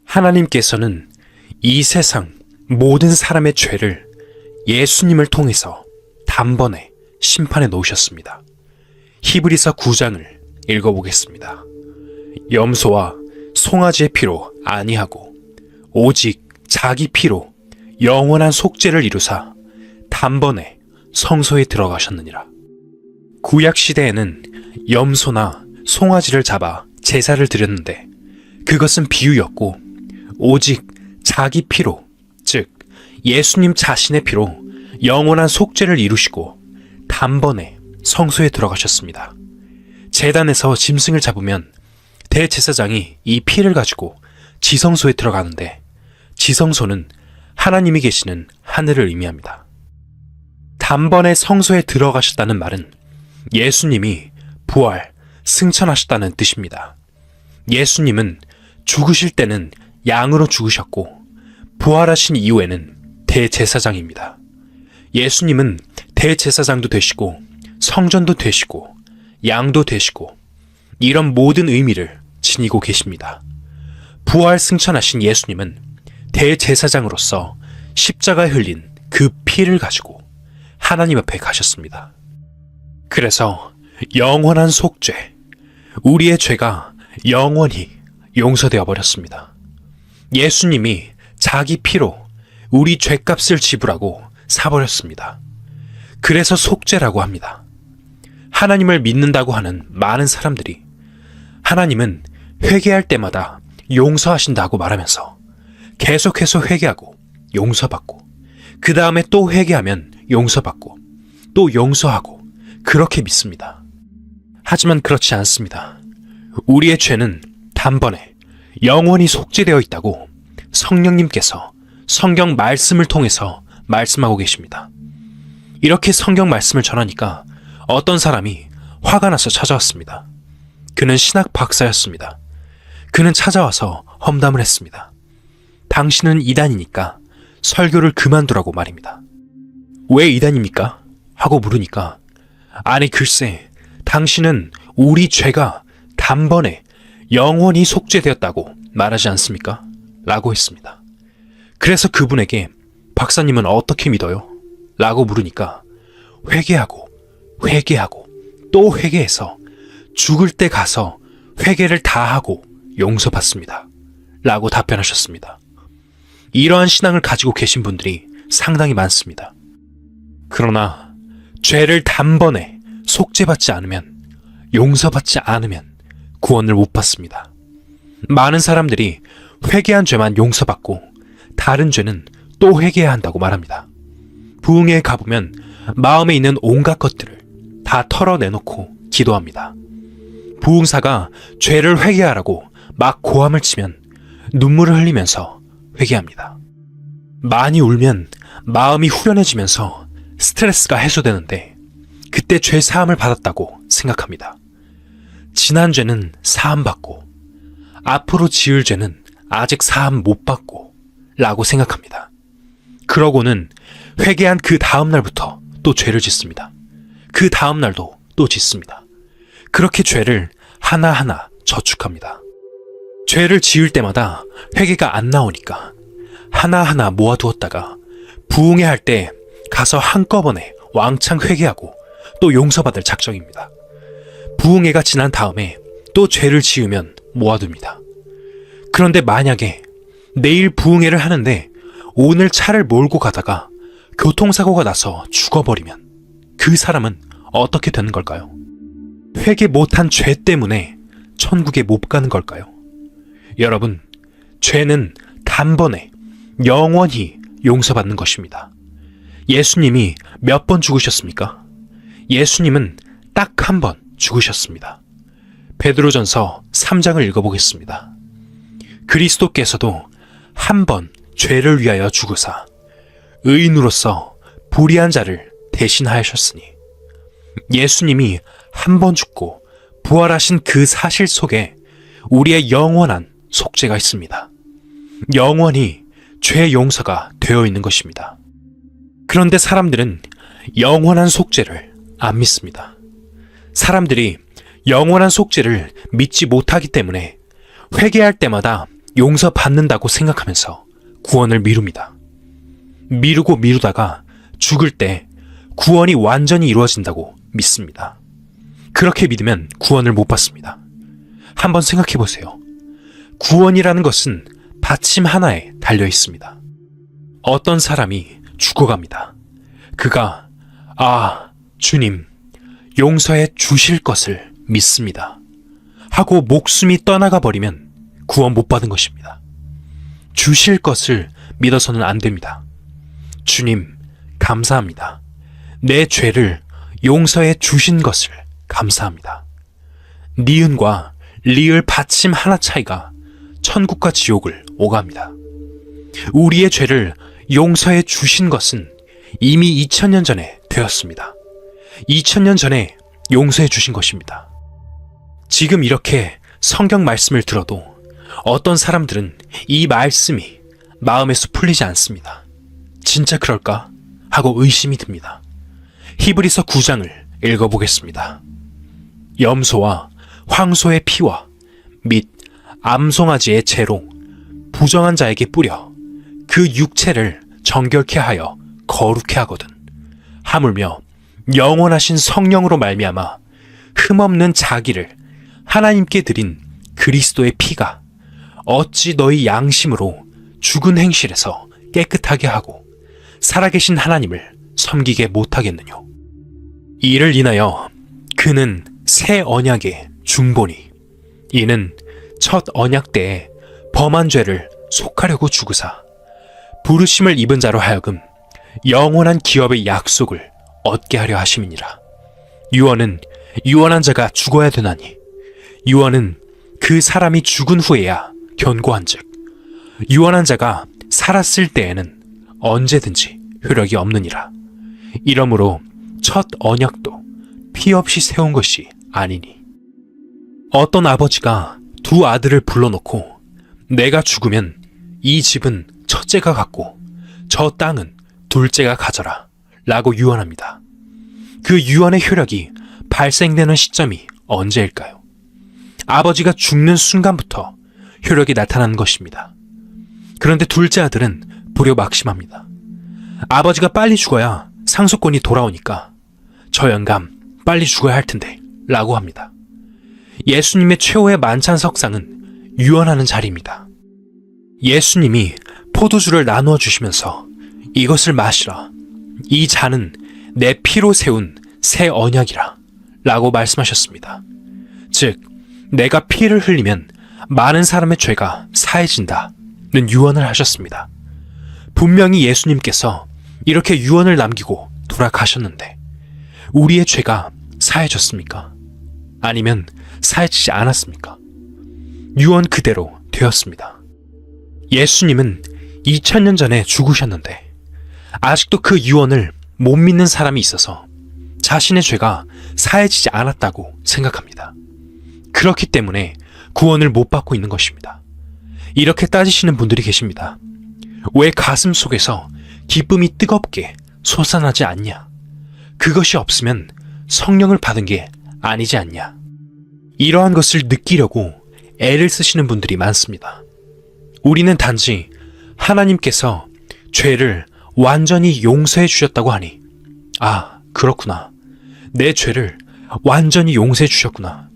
하나님께서는 이 세상 모든 사람의 죄를 예수님을 통해서 단번에 심판해 놓으셨습니다. 히브리서 9장을 읽어보겠습니다. 염소와 송아지의 피로 아니하고 오직 자기 피로 영원한 속죄를 이루사 단번에 성소에 들어가셨느니라. 구약 시대에는 염소나 송아지를 잡아 제사를 드렸는데 그것은 비유였고 오직 자기 피로, 즉 예수님 자신의 피로 영원한 속죄를 이루시고 단번에 성소에 들어가셨습니다. 제단에서 짐승을 잡으면 대제사장이 이 피를 가지고 지성소에 들어가는데, 지성소는 하나님이 계시는 하늘을 의미합니다. 단번에 성소에 들어가셨다는 말은 예수님이 부활, 승천하셨다는 뜻입니다. 예수님은 죽으실 때는 양으로 죽으셨고 부활하신 이후에는 대제사장입니다. 예수님은 대제사장도 되시고 성전도 되시고 양도 되시고 이런 모든 의미를 지니고 계십니다. 부활 승천하신 예수님은 대제사장으로서 십자가에 흘린 그 피를 가지고 하나님 앞에 가셨습니다. 그래서 영원한 속죄, 우리의 죄가 영원히 용서되어 버렸습니다. 예수님이 자기 피로 우리 죄값을 지불하고 사버렸습니다. 그래서 속죄라고 합니다. 하나님을 믿는다고 하는 많은 사람들이 하나님은 회개할 때마다 용서하신다고 말하면서 계속해서 회개하고 용서받고 그 다음에 또 회개하면 용서받고 또 용서하고 그렇게 믿습니다. 하지만 그렇지 않습니다. 우리의 죄는 단번에 영원히 속죄되어 있다고 성령님께서 성경 말씀을 통해서 말씀하고 계십니다. 이렇게 성경 말씀을 전하니까 어떤 사람이 화가 나서 찾아왔습니다. 그는 신학 박사였습니다. 그는 찾아와서 험담을 했습니다. 당신은 이단이니까 설교를 그만두라고 말입니다. 왜 이단입니까? 하고 물으니까, 아니 글쎄, 당신은 우리 죄가 단번에 영원히 속죄되었다고 말하지 않습니까? 라고 했습니다. 그래서 그분에게 박사님은 어떻게 믿어요? 라고 물으니까 회개하고 또 회개해서 죽을 때 가서 회개를 다 하고 용서받습니다. 라고 답변하셨습니다. 이러한 신앙을 가지고 계신 분들이 상당히 많습니다. 그러나 죄를 단번에 속죄받지 않으면, 용서받지 않으면 구원을 못 받습니다. 많은 사람들이 회개한 죄만 용서받고 다른 죄는 또 회개해야 한다고 말합니다. 부흥회에 가보면 마음에 있는 온갖 것들을 다 털어내놓고 기도합니다. 부흥사가 죄를 회개하라고 막 고함을 치면 눈물을 흘리면서 회개합니다. 많이 울면 마음이 후련해지면서 스트레스가 해소되는데 그때 죄 사함을 받았다고 생각합니다. 지난 죄는 사함받고 앞으로 지을 죄는 아직 사함 못 받고 라고 생각합니다. 그러고는 회개한 그 다음 날부터 또 죄를 짓습니다. 그 다음 날도 또 짓습니다. 그렇게 죄를 하나하나 저축합니다. 죄를 지을 때마다 회개가 안 나오니까 하나하나 모아두었다가 부흥회 할 때 가서 한꺼번에 왕창 회개하고 또 용서받을 작정입니다. 부흥회가 지난 다음에 또 죄를 지으면 모아둡니다. 그런데 만약에 내일 부흥회를 하는데 오늘 차를 몰고 가다가 교통사고가 나서 죽어버리면 그 사람은 어떻게 되는 걸까요? 회개 못한 죄 때문에 천국에 못 가는 걸까요? 여러분, 죄는 단번에 영원히 용서받는 것입니다. 예수님이 몇 번 죽으셨습니까? 예수님은 딱 한 번 죽으셨습니다. 베드로전서 3장을 읽어보겠습니다. 그리스도께서도 한 번 죄를 위하여 죽으사 의인으로서 불의한 자를 대신하셨으니, 예수님이 한 번 죽고 부활하신 그 사실 속에 우리의 영원한 속죄가 있습니다. 영원히 죄 용서가 되어 있는 것입니다. 그런데 사람들은 영원한 속죄를 안 믿습니다. 사람들이 영원한 속죄를 믿지 못하기 때문에 회개할 때마다 용서받는다고 생각하면서 구원을 미룹니다. 미루고 미루다가 죽을 때 구원이 완전히 이루어진다고 믿습니다. 그렇게 믿으면 구원을 못 받습니다. 한번 생각해 보세요. 구원이라는 것은 받침 하나에 달려 있습니다. 어떤 사람이 죽어갑니다. 그가 주님, 용서해 주실 것을 믿습니다 하고 목숨이 떠나가 버리면 구원 못 받은 것입니다. 주실 것을 믿어서는 안 됩니다. 주님, 감사합니다. 내 죄를 용서해 주신 것을 감사합니다. 니은과 리을 받침 하나 차이가 천국과 지옥을 오갑니다. 우리의 죄를 용서해 주신 것은 이미 2000년 전에 되었습니다. 2000년 전에 용서해 주신 것입니다. 지금 이렇게 성경 말씀을 들어도 어떤 사람들은 이 말씀이 마음에서 풀리지 않습니다. 진짜 그럴까? 하고 의심이 듭니다. 히브리서 9장을 읽어보겠습니다. 염소와 황소의 피와 및 암송아지의 재로 부정한 자에게 뿌려 그 육체를 정결케 하여 거룩케 하거든. 하물며 영원하신 성령으로 말미암아 흠없는 자기를 하나님께 드린 그리스도의 피가 어찌 너희 양심으로 죽은 행실에서 깨끗하게 하고 살아계신 하나님을 섬기게 못하겠느뇨. 이를 인하여 그는 새 언약의 중보니 이는 첫 언약 때에 범한 죄를 속하려고 죽으사 부르심을 입은 자로 하여금 영원한 기업의 약속을 얻게 하려 하심이니라. 유언은 유언한 자가 죽어야 되나니 유언은 그 사람이 죽은 후에야 견고한즉 유언한 자가 살았을 때에는 언제든지 효력이 없느니라. 이러므로 첫 언약도 피 없이 세운 것이 아니니 어떤 아버지가 두 아들을 불러놓고 내가 죽으면 이 집은 첫째가 갖고 저 땅은 둘째가 가져라 라고 유언합니다. 그 유언의 효력이 발생되는 시점이 언제일까요? 아버지가 죽는 순간부터 효력이 나타나는 것입니다. 그런데 둘째 아들은 불효막심합니다. 아버지가 빨리 죽어야 상속권이 돌아오니까 저 영감 빨리 죽어야 할 텐데 라고 합니다. 예수님의 최후의 만찬석상은 유언하는 자리입니다. 예수님이 포도주를 나누어 주시면서 이것을 마시라. 이 잔은 내 피로 세운 새 언약이라 라고 말씀하셨습니다. 즉 내가 피를 흘리면 많은 사람의 죄가 사해진다는 유언을 하셨습니다. 분명히 예수님께서 이렇게 유언을 남기고 돌아가셨는데 우리의 죄가 사해졌습니까? 아니면 사해지지 않았습니까? 유언 그대로 되었습니다. 예수님은 2000년 전에 죽으셨는데 아직도 그 유언을 못 믿는 사람이 있어서 자신의 죄가 사해지지 않았다고 생각합니다. 그렇기 때문에 구원을 못 받고 있는 것입니다. 이렇게 따지시는 분들이 계십니다. 왜 가슴 속에서 기쁨이 뜨겁게 솟아나지 않냐? 그것이 없으면 성령을 받은 게 아니지 않냐? 이러한 것을 느끼려고 애를 쓰시는 분들이 많습니다. 우리는 단지 하나님께서 죄를 완전히 용서해 주셨다고 하니 아, 그렇구나. 내 죄를 완전히 용서해 주셨구나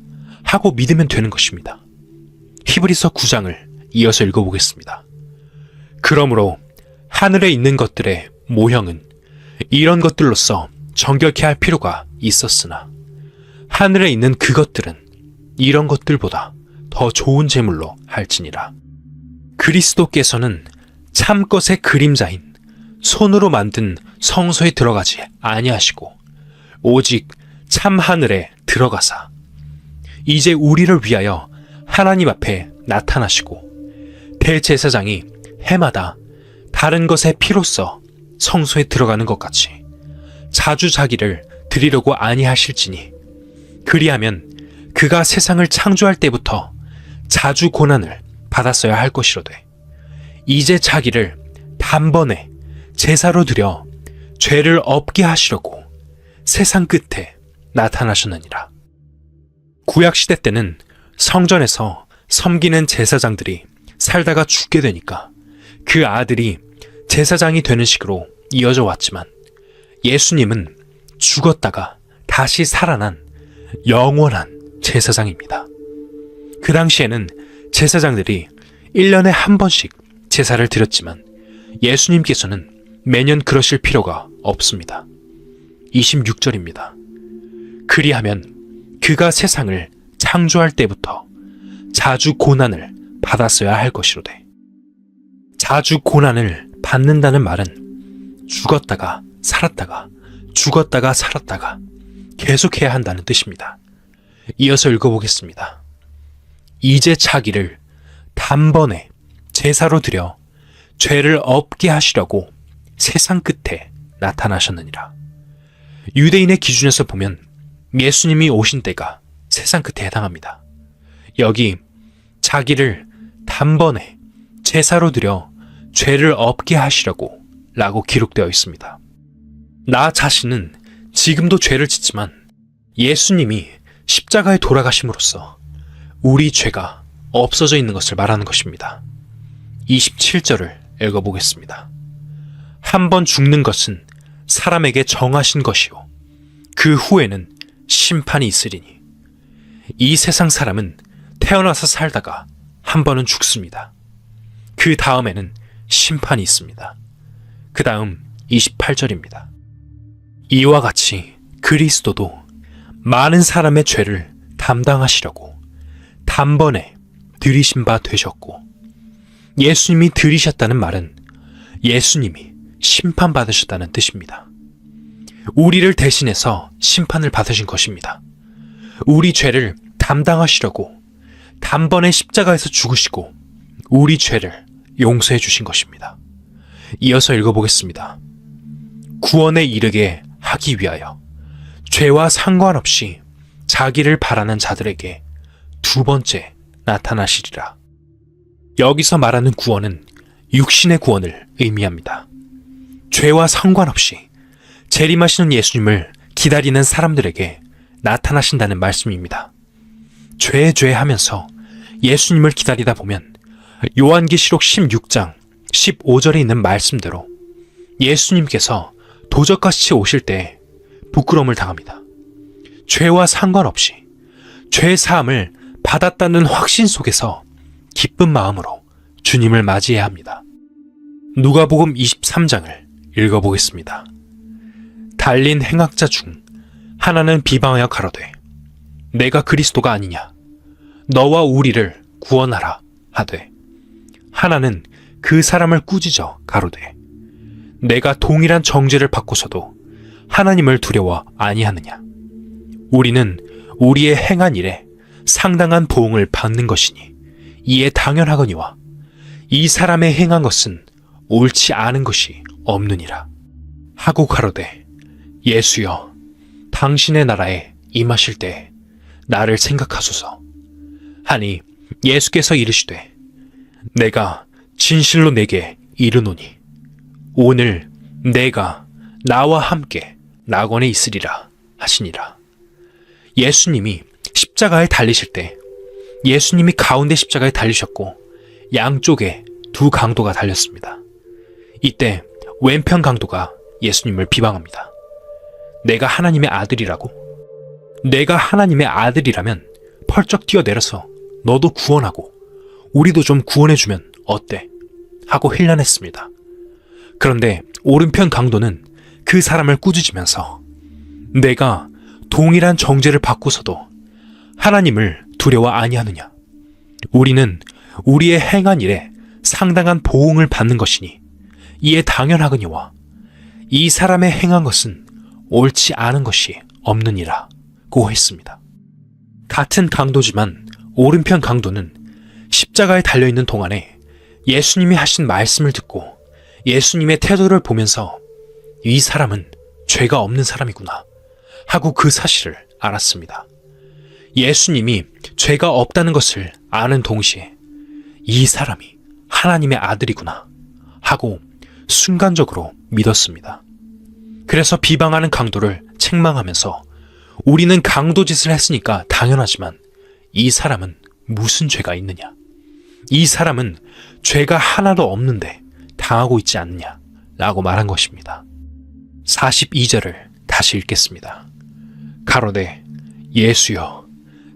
하고 믿으면 되는 것입니다. 히브리서 9장을 이어서 읽어보겠습니다. 그러므로 하늘에 있는 것들의 모형은 이런 것들로서 정결케 할 필요가 있었으나 하늘에 있는 그것들은 이런 것들보다 더 좋은 제물로 할지니라. 그리스도께서는 참것의 그림자인 손으로 만든 성소에 들어가지 아니하시고 오직 참 하늘에 들어가사 이제 우리를 위하여 하나님 앞에 나타나시고 대제사장이 해마다 다른 것의 피로써 성소에 들어가는 것 같이 자주 자기를 드리려고 아니하실지니 그리하면 그가 세상을 창조할 때부터 자주 고난을 받았어야 할 것이로되 이제 자기를 단번에 제사로 드려 죄를 없게 하시려고 세상 끝에 나타나셨느니라. 구약시대 때는 성전에서 섬기는 제사장들이 살다가 죽게 되니까 그 아들이 제사장이 되는 식으로 이어져 왔지만 예수님은 죽었다가 다시 살아난 영원한 제사장입니다. 그 당시에는 제사장들이 1년에 한 번씩 제사를 드렸지만 예수님께서는 매년 그러실 필요가 없습니다. 26절입니다. 그리하면 그가 세상을 창조할 때부터 자주 고난을 받았어야 할 것이로되 자주 고난을 받는다는 말은 죽었다가 살았다가 죽었다가 살았다가 계속해야 한다는 뜻입니다. 이어서 읽어보겠습니다. 이제 자기를 단번에 제사로 드려 죄를 없게 하시려고 세상 끝에 나타나셨느니라. 유대인의 기준에서 보면 예수님이 오신 때가 세상 끝에 해당합니다. 여기 자기를 단번에 제사로 드려 죄를 없게 하시려고 라고 기록되어 있습니다. 나 자신은 지금도 죄를 짓지만 예수님이 십자가에 돌아가심으로써 우리 죄가 없어져 있는 것을 말하는 것입니다. 27절을 읽어보겠습니다. 한 번 죽는 것은 사람에게 정하신 것이요 그 후에는 심판이 있으리니 이 세상 사람은 태어나서 살다가 한 번은 죽습니다. 그 다음에는 심판이 있습니다. 그 다음 28절입니다. 이와 같이 그리스도도 많은 사람의 죄를 담당하시려고 단번에 들이신 바 되셨고, 예수님이 들이셨다는 말은 예수님이 심판받으셨다는 뜻입니다. 우리를 대신해서 심판을 받으신 것입니다. 우리 죄를 담당하시려고 단번에 십자가에서 죽으시고 우리 죄를 용서해 주신 것입니다. 이어서 읽어보겠습니다. 구원에 이르게 하기 위하여 죄와 상관없이 자기를 바라는 자들에게 두 번째 나타나시리라. 여기서 말하는 구원은 육신의 구원을 의미합니다. 죄와 상관없이 재림하시는 예수님을 기다리는 사람들에게 나타나신다는 말씀입니다. 죄 하면서 예수님을 기다리다 보면 요한계시록 16장 15절에 있는 말씀대로 예수님께서 도적같이 오실 때 부끄러움을 당합니다. 죄와 상관없이 죄 사함을 받았다는 확신 속에서 기쁜 마음으로 주님을 맞이해야 합니다. 누가복음 23장을 읽어보겠습니다. 달린 행악자 중 하나는 비방하여 가로되 내가 그리스도가 아니냐 너와 우리를 구원하라 하되 하나는 그 사람을 꾸짖어 가로되 내가 동일한 정죄를 받고서도 하나님을 두려워 아니하느냐 우리는 우리의 행한 일에 상당한 보응을 받는 것이니 이에 당연하거니와 이 사람의 행한 것은 옳지 않은 것이 없느니라 하고 가로되 예수여 당신의 나라에 임하실 때 나를 생각하소서 하니 예수께서 이르시되 내가 진실로 내게 이르노니 오늘 내가 나와 함께 낙원에 있으리라 하시니라. 예수님이 십자가에 달리실 때 예수님이 가운데 십자가에 달리셨고 양쪽에 두 강도가 달렸습니다. 이때 왼편 강도가 예수님을 비방합니다. 내가 하나님의 아들이라고? 내가 하나님의 아들이라면 펄쩍 뛰어내려서 너도 구원하고 우리도 좀 구원해주면 어때? 하고 힐난했습니다. 그런데 오른편 강도는 그 사람을 꾸짖으면서 내가 동일한 정죄를 받고서도 하나님을 두려워 아니하느냐? 우리는 우리의 행한 일에 상당한 보응을 받는 것이니 이에 당연하거니와 이 사람의 행한 것은 옳지 않은 것이 없느니라 고 했습니다. 같은 강도지만 오른편 강도는 십자가에 달려있는 동안에 예수님이 하신 말씀을 듣고 예수님의 태도를 보면서 이 사람은 죄가 없는 사람이구나 하고 그 사실을 알았습니다. 예수님이 죄가 없다는 것을 아는 동시에 이 사람이 하나님의 아들이구나 하고 순간적으로 믿었습니다. 그래서 비방하는 강도를 책망하면서 우리는 강도 짓을 했으니까 당연하지만 이 사람은 무슨 죄가 있느냐? 이 사람은 죄가 하나도 없는데 당하고 있지 않느냐? 라고 말한 것입니다. 42절을 다시 읽겠습니다. 가로되 예수여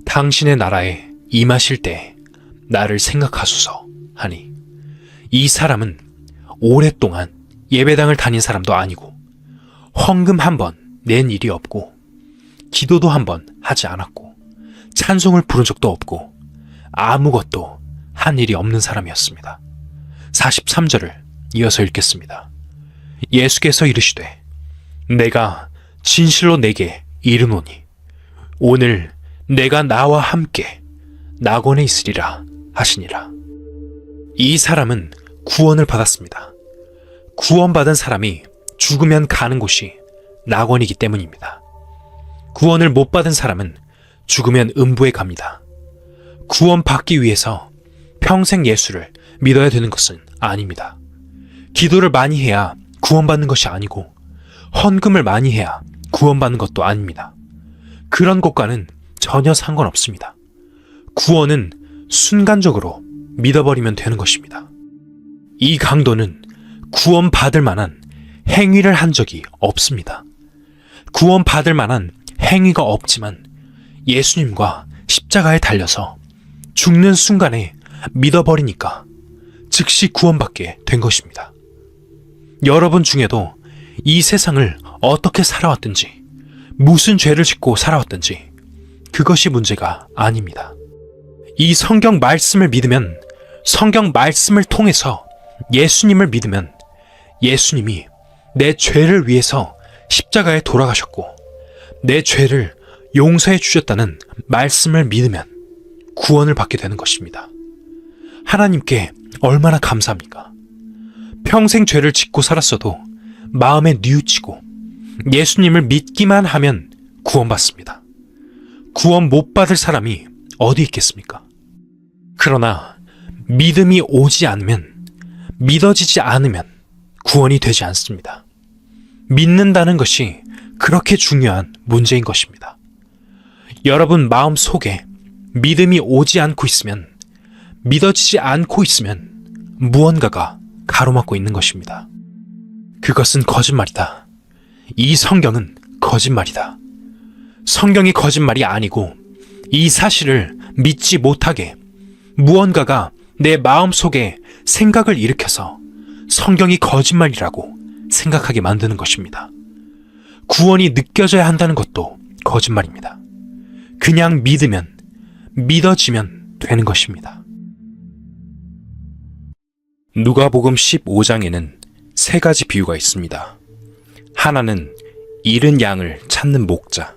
당신의 나라에 임하실 때 나를 생각하소서 하니 이 사람은 오랫동안 예배당을 다닌 사람도 아니고 헌금 한 번 낸 일이 없고 기도도 한 번 하지 않았고 찬송을 부른 적도 없고 아무것도 한 일이 없는 사람이었습니다. 43절을 이어서 읽겠습니다. 예수께서 이르시되 내가 진실로 내게 이르노니 오늘 내가 나와 함께 낙원에 있으리라 하시니라. 이 사람은 구원을 받았습니다. 구원받은 사람이 죽으면 가는 곳이 낙원이기 때문입니다. 구원을 못 받은 사람은 죽으면 음부에 갑니다. 구원받기 위해서 평생 예수를 믿어야 되는 것은 아닙니다. 기도를 많이 해야 구원받는 것이 아니고 헌금을 많이 해야 구원받는 것도 아닙니다. 그런 것과는 전혀 상관없습니다. 구원은 순간적으로 믿어버리면 되는 것입니다. 이 강도는 구원받을 만한 행위를 한 적이 없습니다. 구원받을 만한 행위가 없지만 예수님과 십자가에 달려서 죽는 순간에 믿어버리니까 즉시 구원받게 된 것입니다. 여러분 중에도 이 세상을 어떻게 살아왔든지, 무슨 죄를 짓고 살아왔든지 그것이 문제가 아닙니다. 이 성경 말씀을 믿으면, 성경 말씀을 통해서 예수님을 믿으면 예수님이 내 죄를 위해서 십자가에 돌아가셨고 내 죄를 용서해 주셨다는 말씀을 믿으면 구원을 받게 되는 것입니다. 하나님께 얼마나 감사합니까? 평생 죄를 짓고 살았어도 마음에 뉘우치고 예수님을 믿기만 하면 구원받습니다. 구원 못 받을 사람이 어디 있겠습니까? 그러나 믿음이 오지 않으면, 믿어지지 않으면 구원이 되지 않습니다. 믿는다는 것이 그렇게 중요한 문제인 것입니다. 여러분 마음 속에 믿음이 오지 않고 있으면, 믿어지지 않고 있으면 무언가가 가로막고 있는 것입니다. 그것은 거짓말이다. 이 성경은 거짓말이다. 성경이 거짓말이 아니고 이 사실을 믿지 못하게 무언가가 내 마음 속에 생각을 일으켜서 성경이 거짓말이라고 생각하게 만드는 것입니다. 구원이 느껴져야 한다는 것도 거짓말입니다. 그냥 믿으면, 믿어지면 되는 것입니다. 누가복음 15장에는 세 가지 비유가 있습니다. 하나는 잃은 양을 찾는 목자,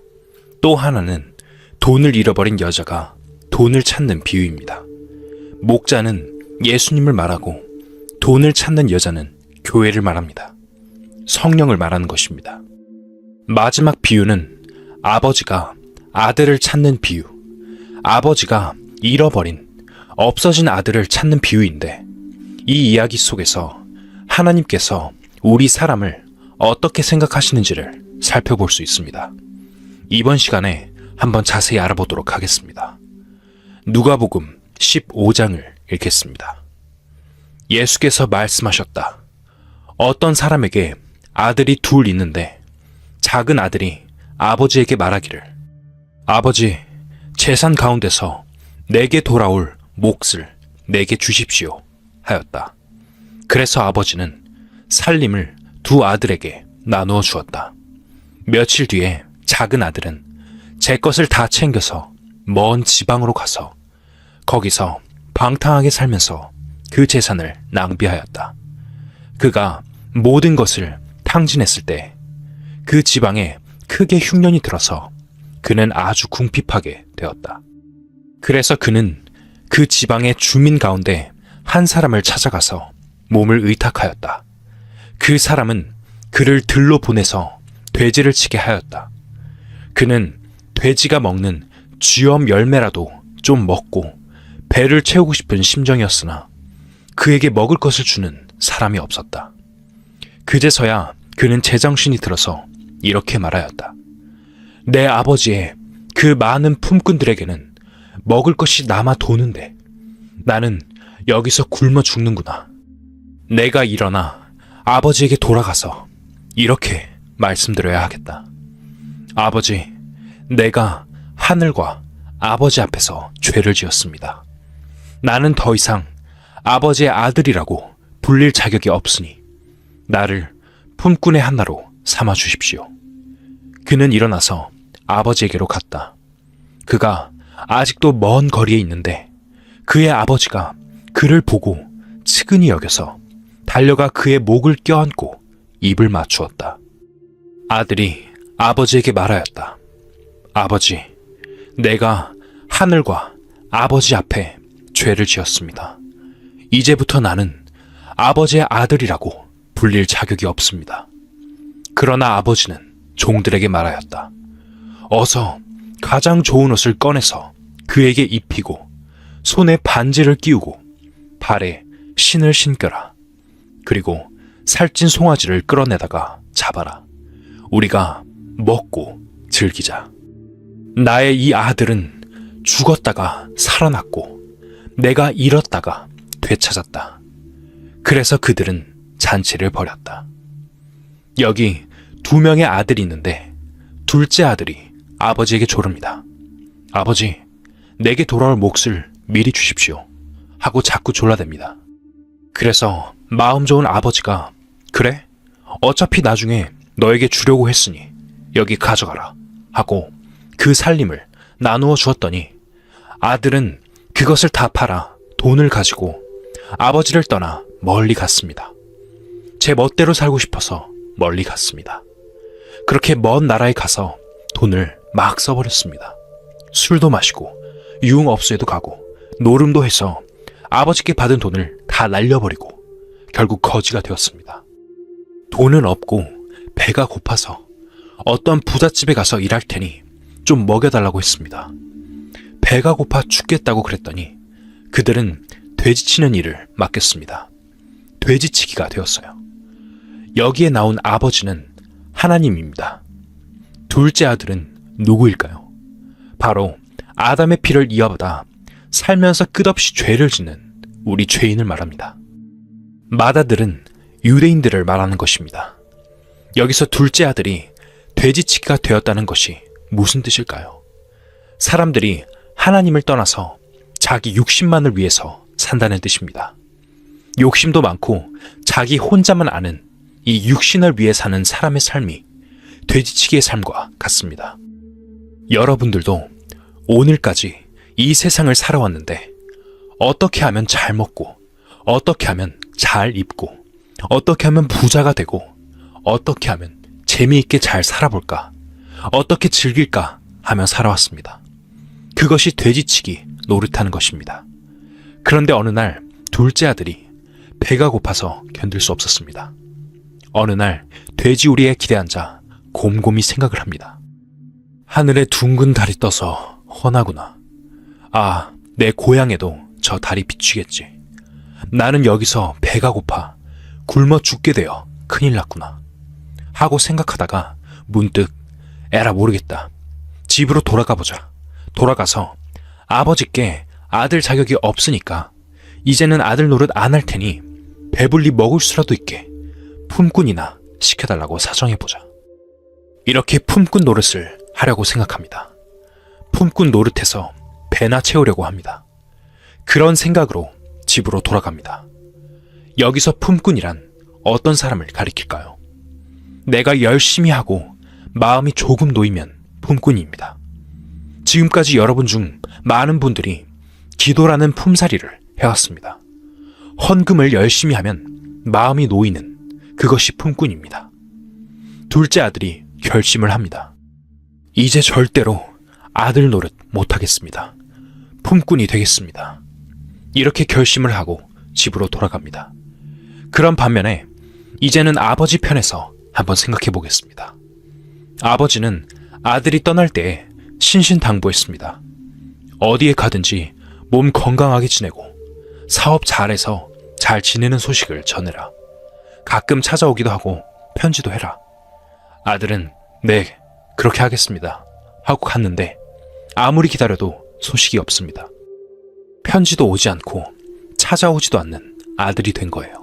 또 하나는 돈을 잃어버린 여자가 돈을 찾는 비유입니다. 목자는 예수님을 말하고 돈을 찾는 여자는 교회를 말합니다. 성령을 말하는 것입니다. 마지막 비유는 아버지가 아들을 찾는 비유, 아버지가 잃어버린, 없어진 아들을 찾는 비유인데, 이 이야기 속에서 하나님께서 우리 사람을 어떻게 생각하시는지를 살펴볼 수 있습니다. 이번 시간에 한번 자세히 알아보도록 하겠습니다. 누가복음 15장을 읽겠습니다. 예수께서 말씀하셨다. 어떤 사람에게 아들이 둘 있는데 작은 아들이 아버지에게 말하기를, 아버지, 재산 가운데서 내게 돌아올 몫을 내게 주십시오 하였다. 그래서 아버지는 살림을 두 아들에게 나누어 주었다. 며칠 뒤에 작은 아들은 제 것을 다 챙겨서 먼 지방으로 가서 거기서 방탕하게 살면서 그 재산을 낭비하였다. 그가 모든 것을 탕진했을 때 그 지방에 크게 흉년이 들어서 그는 아주 궁핍하게 되었다. 그래서 그는 그 지방의 주민 가운데 한 사람을 찾아가서 몸을 의탁하였다. 그 사람은 그를 들로 보내서 돼지를 치게 하였다. 그는 돼지가 먹는 쥐엄 열매라도 좀 먹고 배를 채우고 싶은 심정이었으나 그에게 먹을 것을 주는 사람이 없었다. 그제서야 그는 제정신이 들어서 이렇게 말하였다. 내 아버지의 그 많은 품꾼들에게는 먹을 것이 남아 도는데 나는 여기서 굶어 죽는구나. 내가 일어나 아버지에게 돌아가서 이렇게 말씀드려야 하겠다. 아버지, 내가 하늘과 아버지 앞에서 죄를 지었습니다. 나는 더 이상 아버지의 아들이라고 불릴 자격이 없으니 나를 품꾼의 하나로 삼아 주십시오. 그는 일어나서 아버지에게로 갔다. 그가 아직도 먼 거리에 있는데 그의 아버지가 그를 보고 측은히 여겨서 달려가 그의 목을 껴안고 입을 맞추었다. 아들이 아버지에게 말하였다. 아버지, 내가 하늘과 아버지 앞에 죄를 지었습니다. 이제부터 나는 아버지의 아들이라고 불릴 자격이 없습니다. 그러나 아버지는 종들에게 말하였다. 어서 가장 좋은 옷을 꺼내서 그에게 입히고 손에 반지를 끼우고 발에 신을 신겨라. 그리고 살찐 송아지를 끌어내다가 잡아라. 우리가 먹고 즐기자. 나의 이 아들은 죽었다가 살아났고 내가 잃었다가 되찾았다. 그래서 그들은 잔치를 벌였다. 여기 2명의 아들이 있는데 둘째 아들이 아버지에게 조릅니다. 아버지, 내게 돌아올 몫을 미리 주십시오. 하고 자꾸 졸라댑니다. 그래서 마음 좋은 아버지가 그래? 어차피 나중에 너에게 주려고 했으니 여기 가져가라. 하고 그 살림을 나누어 주었더니 아들은 그것을 다 팔아 돈을 가지고 아버지를 떠나 멀리 갔습니다. 제 멋대로 살고 싶어서 멀리 갔습니다. 그렇게 먼 나라에 가서 돈을 막 써버렸습니다. 술도 마시고 유흥업소에도 가고 노름도 해서 아버지께 받은 돈을 다 날려버리고 결국 거지가 되었습니다. 돈은 없고 배가 고파서 어떤 부잣집에 가서 일할 테니 좀 먹여달라고 했습니다. 배가 고파 죽겠다고 그랬더니 그들은 돼지치는 일을 맡겼습니다. 돼지치기가 되었어요. 여기에 나온 아버지는 하나님입니다. 둘째 아들은 누구일까요? 바로 아담의 피를 이어받아 살면서 끝없이 죄를 짓는 우리 죄인을 말합니다. 맏아들은 유대인들을 말하는 것입니다. 여기서 둘째 아들이 돼지치기가 되었다는 것이 무슨 뜻일까요? 사람들이 하나님을 떠나서 자기 육신만을 위해서 산다는 뜻입니다. 욕심도 많고 자기 혼자만 아는 이 육신을 위해 사는 사람의 삶이 돼지치기의 삶과 같습니다. 여러분들도 오늘까지 이 세상을 살아왔는데 어떻게 하면 잘 먹고 어떻게 하면 잘 입고 어떻게 하면 부자가 되고 어떻게 하면 재미있게 잘 살아볼까 어떻게 즐길까 하며 살아왔습니다. 그것이 돼지치기 노릇하는 것입니다. 그런데 어느 날 둘째 아들이 배가 고파서 견딜 수 없었습니다. 어느 날 돼지우리에 기대앉아 곰곰이 생각을 합니다. 하늘에 둥근 달이 떠서 훤하구나. 아, 내 고향에도 저 달이 비추겠지. 나는 여기서 배가 고파 굶어 죽게 되어 큰일 났구나. 하고 생각하다가 문득 에라 모르겠다. 집으로 돌아가 보자. 돌아가서 아버지께 아들 자격이 없으니까 이제는 아들 노릇 안 할 테니 배불리 먹을 수라도 있게 품꾼이나 시켜달라고 사정해보자. 이렇게 품꾼 노릇을 하려고 생각합니다. 품꾼 노릇해서 배나 채우려고 합니다. 그런 생각으로 집으로 돌아갑니다. 여기서 품꾼이란 어떤 사람을 가리킬까요? 내가 열심히 하고 마음이 조금 놓이면 품꾼입니다. 지금까지 여러분 중 많은 분들이 기도라는 품살이를 해왔습니다. 헌금을 열심히 하면 마음이 놓이는 그것이 품꾼입니다. 둘째 아들이 결심을 합니다. 이제 절대로 아들 노릇 못하겠습니다. 품꾼이 되겠습니다. 이렇게 결심을 하고 집으로 돌아갑니다. 그런 반면에 이제는 아버지 편에서 한번 생각해 보겠습니다. 아버지는 아들이 떠날 때에 신신당부했습니다. 어디에 가든지 몸 건강하게 지내고 사업 잘해서 잘 지내는 소식을 전해라. 가끔 찾아오기도 하고 편지도 해라. 아들은 네, 그렇게 하겠습니다. 하고 갔는데 아무리 기다려도 소식이 없습니다. 편지도 오지 않고 찾아오지도 않는 아들이 된 거예요.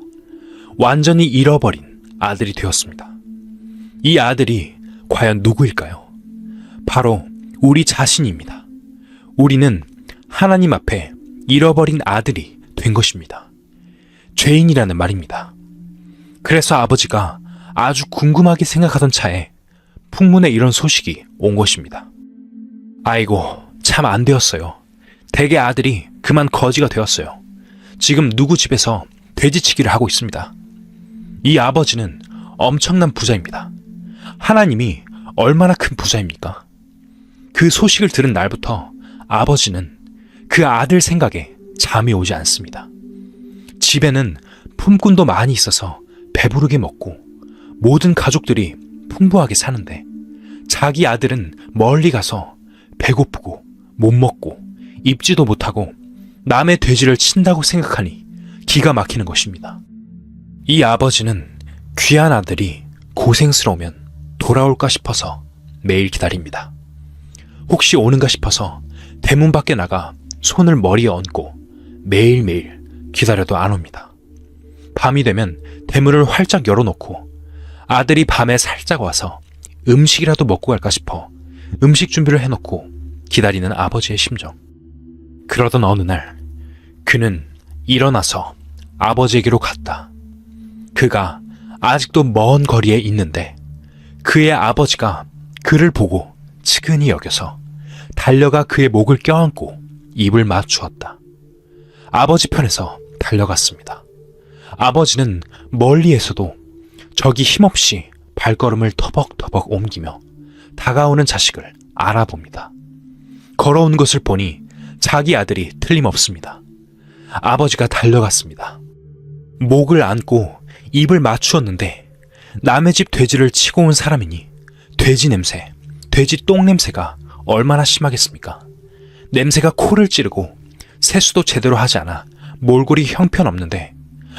완전히 잃어버린 아들이 되었습니다. 이 아들이 과연 누구일까요? 바로 우리 자신입니다. 우리는 하나님 앞에 잃어버린 아들이 된 것입니다. 죄인이라는 말입니다. 그래서 아버지가 아주 궁금하게 생각하던 차에 풍문에 이런 소식이 온 것입니다. 아이고, 참 안 되었어요. 댁의 아들이 그만 거지가 되었어요. 지금 누구 집에서 돼지치기를 하고 있습니다. 이 아버지는 엄청난 부자입니다. 하나님이 얼마나 큰 부자입니까? 그 소식을 들은 날부터 아버지는 그 아들 생각에 잠이 오지 않습니다. 집에는 품꾼도 많이 있어서 배부르게 먹고 모든 가족들이 풍부하게 사는데 자기 아들은 멀리 가서 배고프고 못 먹고 입지도 못하고 남의 돼지를 친다고 생각하니 기가 막히는 것입니다. 이 아버지는 귀한 아들이 고생스러우면 돌아올까 싶어서 매일 기다립니다. 혹시 오는가 싶어서 대문 밖에 나가 손을 머리에 얹고 매일매일 기다려도 안 옵니다. 밤이 되면 대문을 활짝 열어놓고 아들이 밤에 살짝 와서 음식이라도 먹고 갈까 싶어 음식 준비를 해놓고 기다리는 아버지의 심정. 그러던 어느 날 그는 일어나서 아버지에게로 갔다. 그가 아직도 먼 거리에 있는데 그의 아버지가 그를 보고 측은히 여겨서 달려가 그의 목을 껴안고 입을 맞추었다. 아버지 편에서 달려갔습니다. 아버지는 멀리에서도 저기 힘없이 발걸음을 터벅터벅 옮기며 다가오는 자식을 알아봅니다. 걸어온 것을 보니 자기 아들이 틀림없습니다. 아버지가 달려갔습니다. 목을 안고 입을 맞추었는데 남의 집 돼지를 치고 온 사람이니 돼지 냄새, 돼지 똥 냄새가 얼마나 심하겠습니까? 냄새가 코를 찌르고 세수도 제대로 하지 않아 몰골이 형편없는데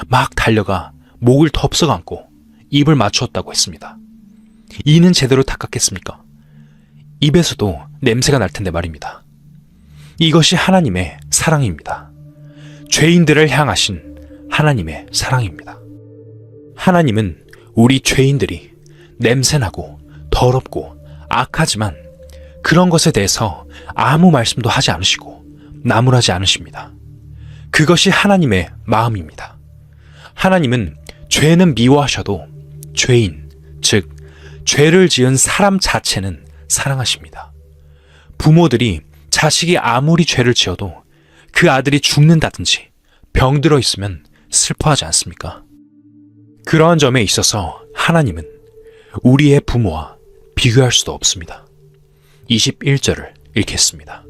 막 달려가 목을 덥석 안고 입을 맞추었다고 했습니다. 이는 제대로 닦았겠습니까? 입에서도 냄새가 날 텐데 말입니다. 이것이 하나님의 사랑입니다. 죄인들을 향하신 하나님의 사랑입니다. 하나님은 우리 죄인들이 냄새나고 더럽고 악하지만 그런 것에 대해서 아무 말씀도 하지 않으시고 나무라지 않으십니다. 그것이 하나님의 마음입니다. 하나님은 죄는 미워하셔도 죄인, 즉 죄를 지은 사람 자체는 사랑하십니다. 부모들이 자식이 아무리 죄를 지어도 그 아들이 죽는다든지 병들어 있으면 슬퍼하지 않습니까? 그러한 점에 있어서 하나님은 우리의 부모와 비교할 수도 없습니다. 21절을 읽겠습니다.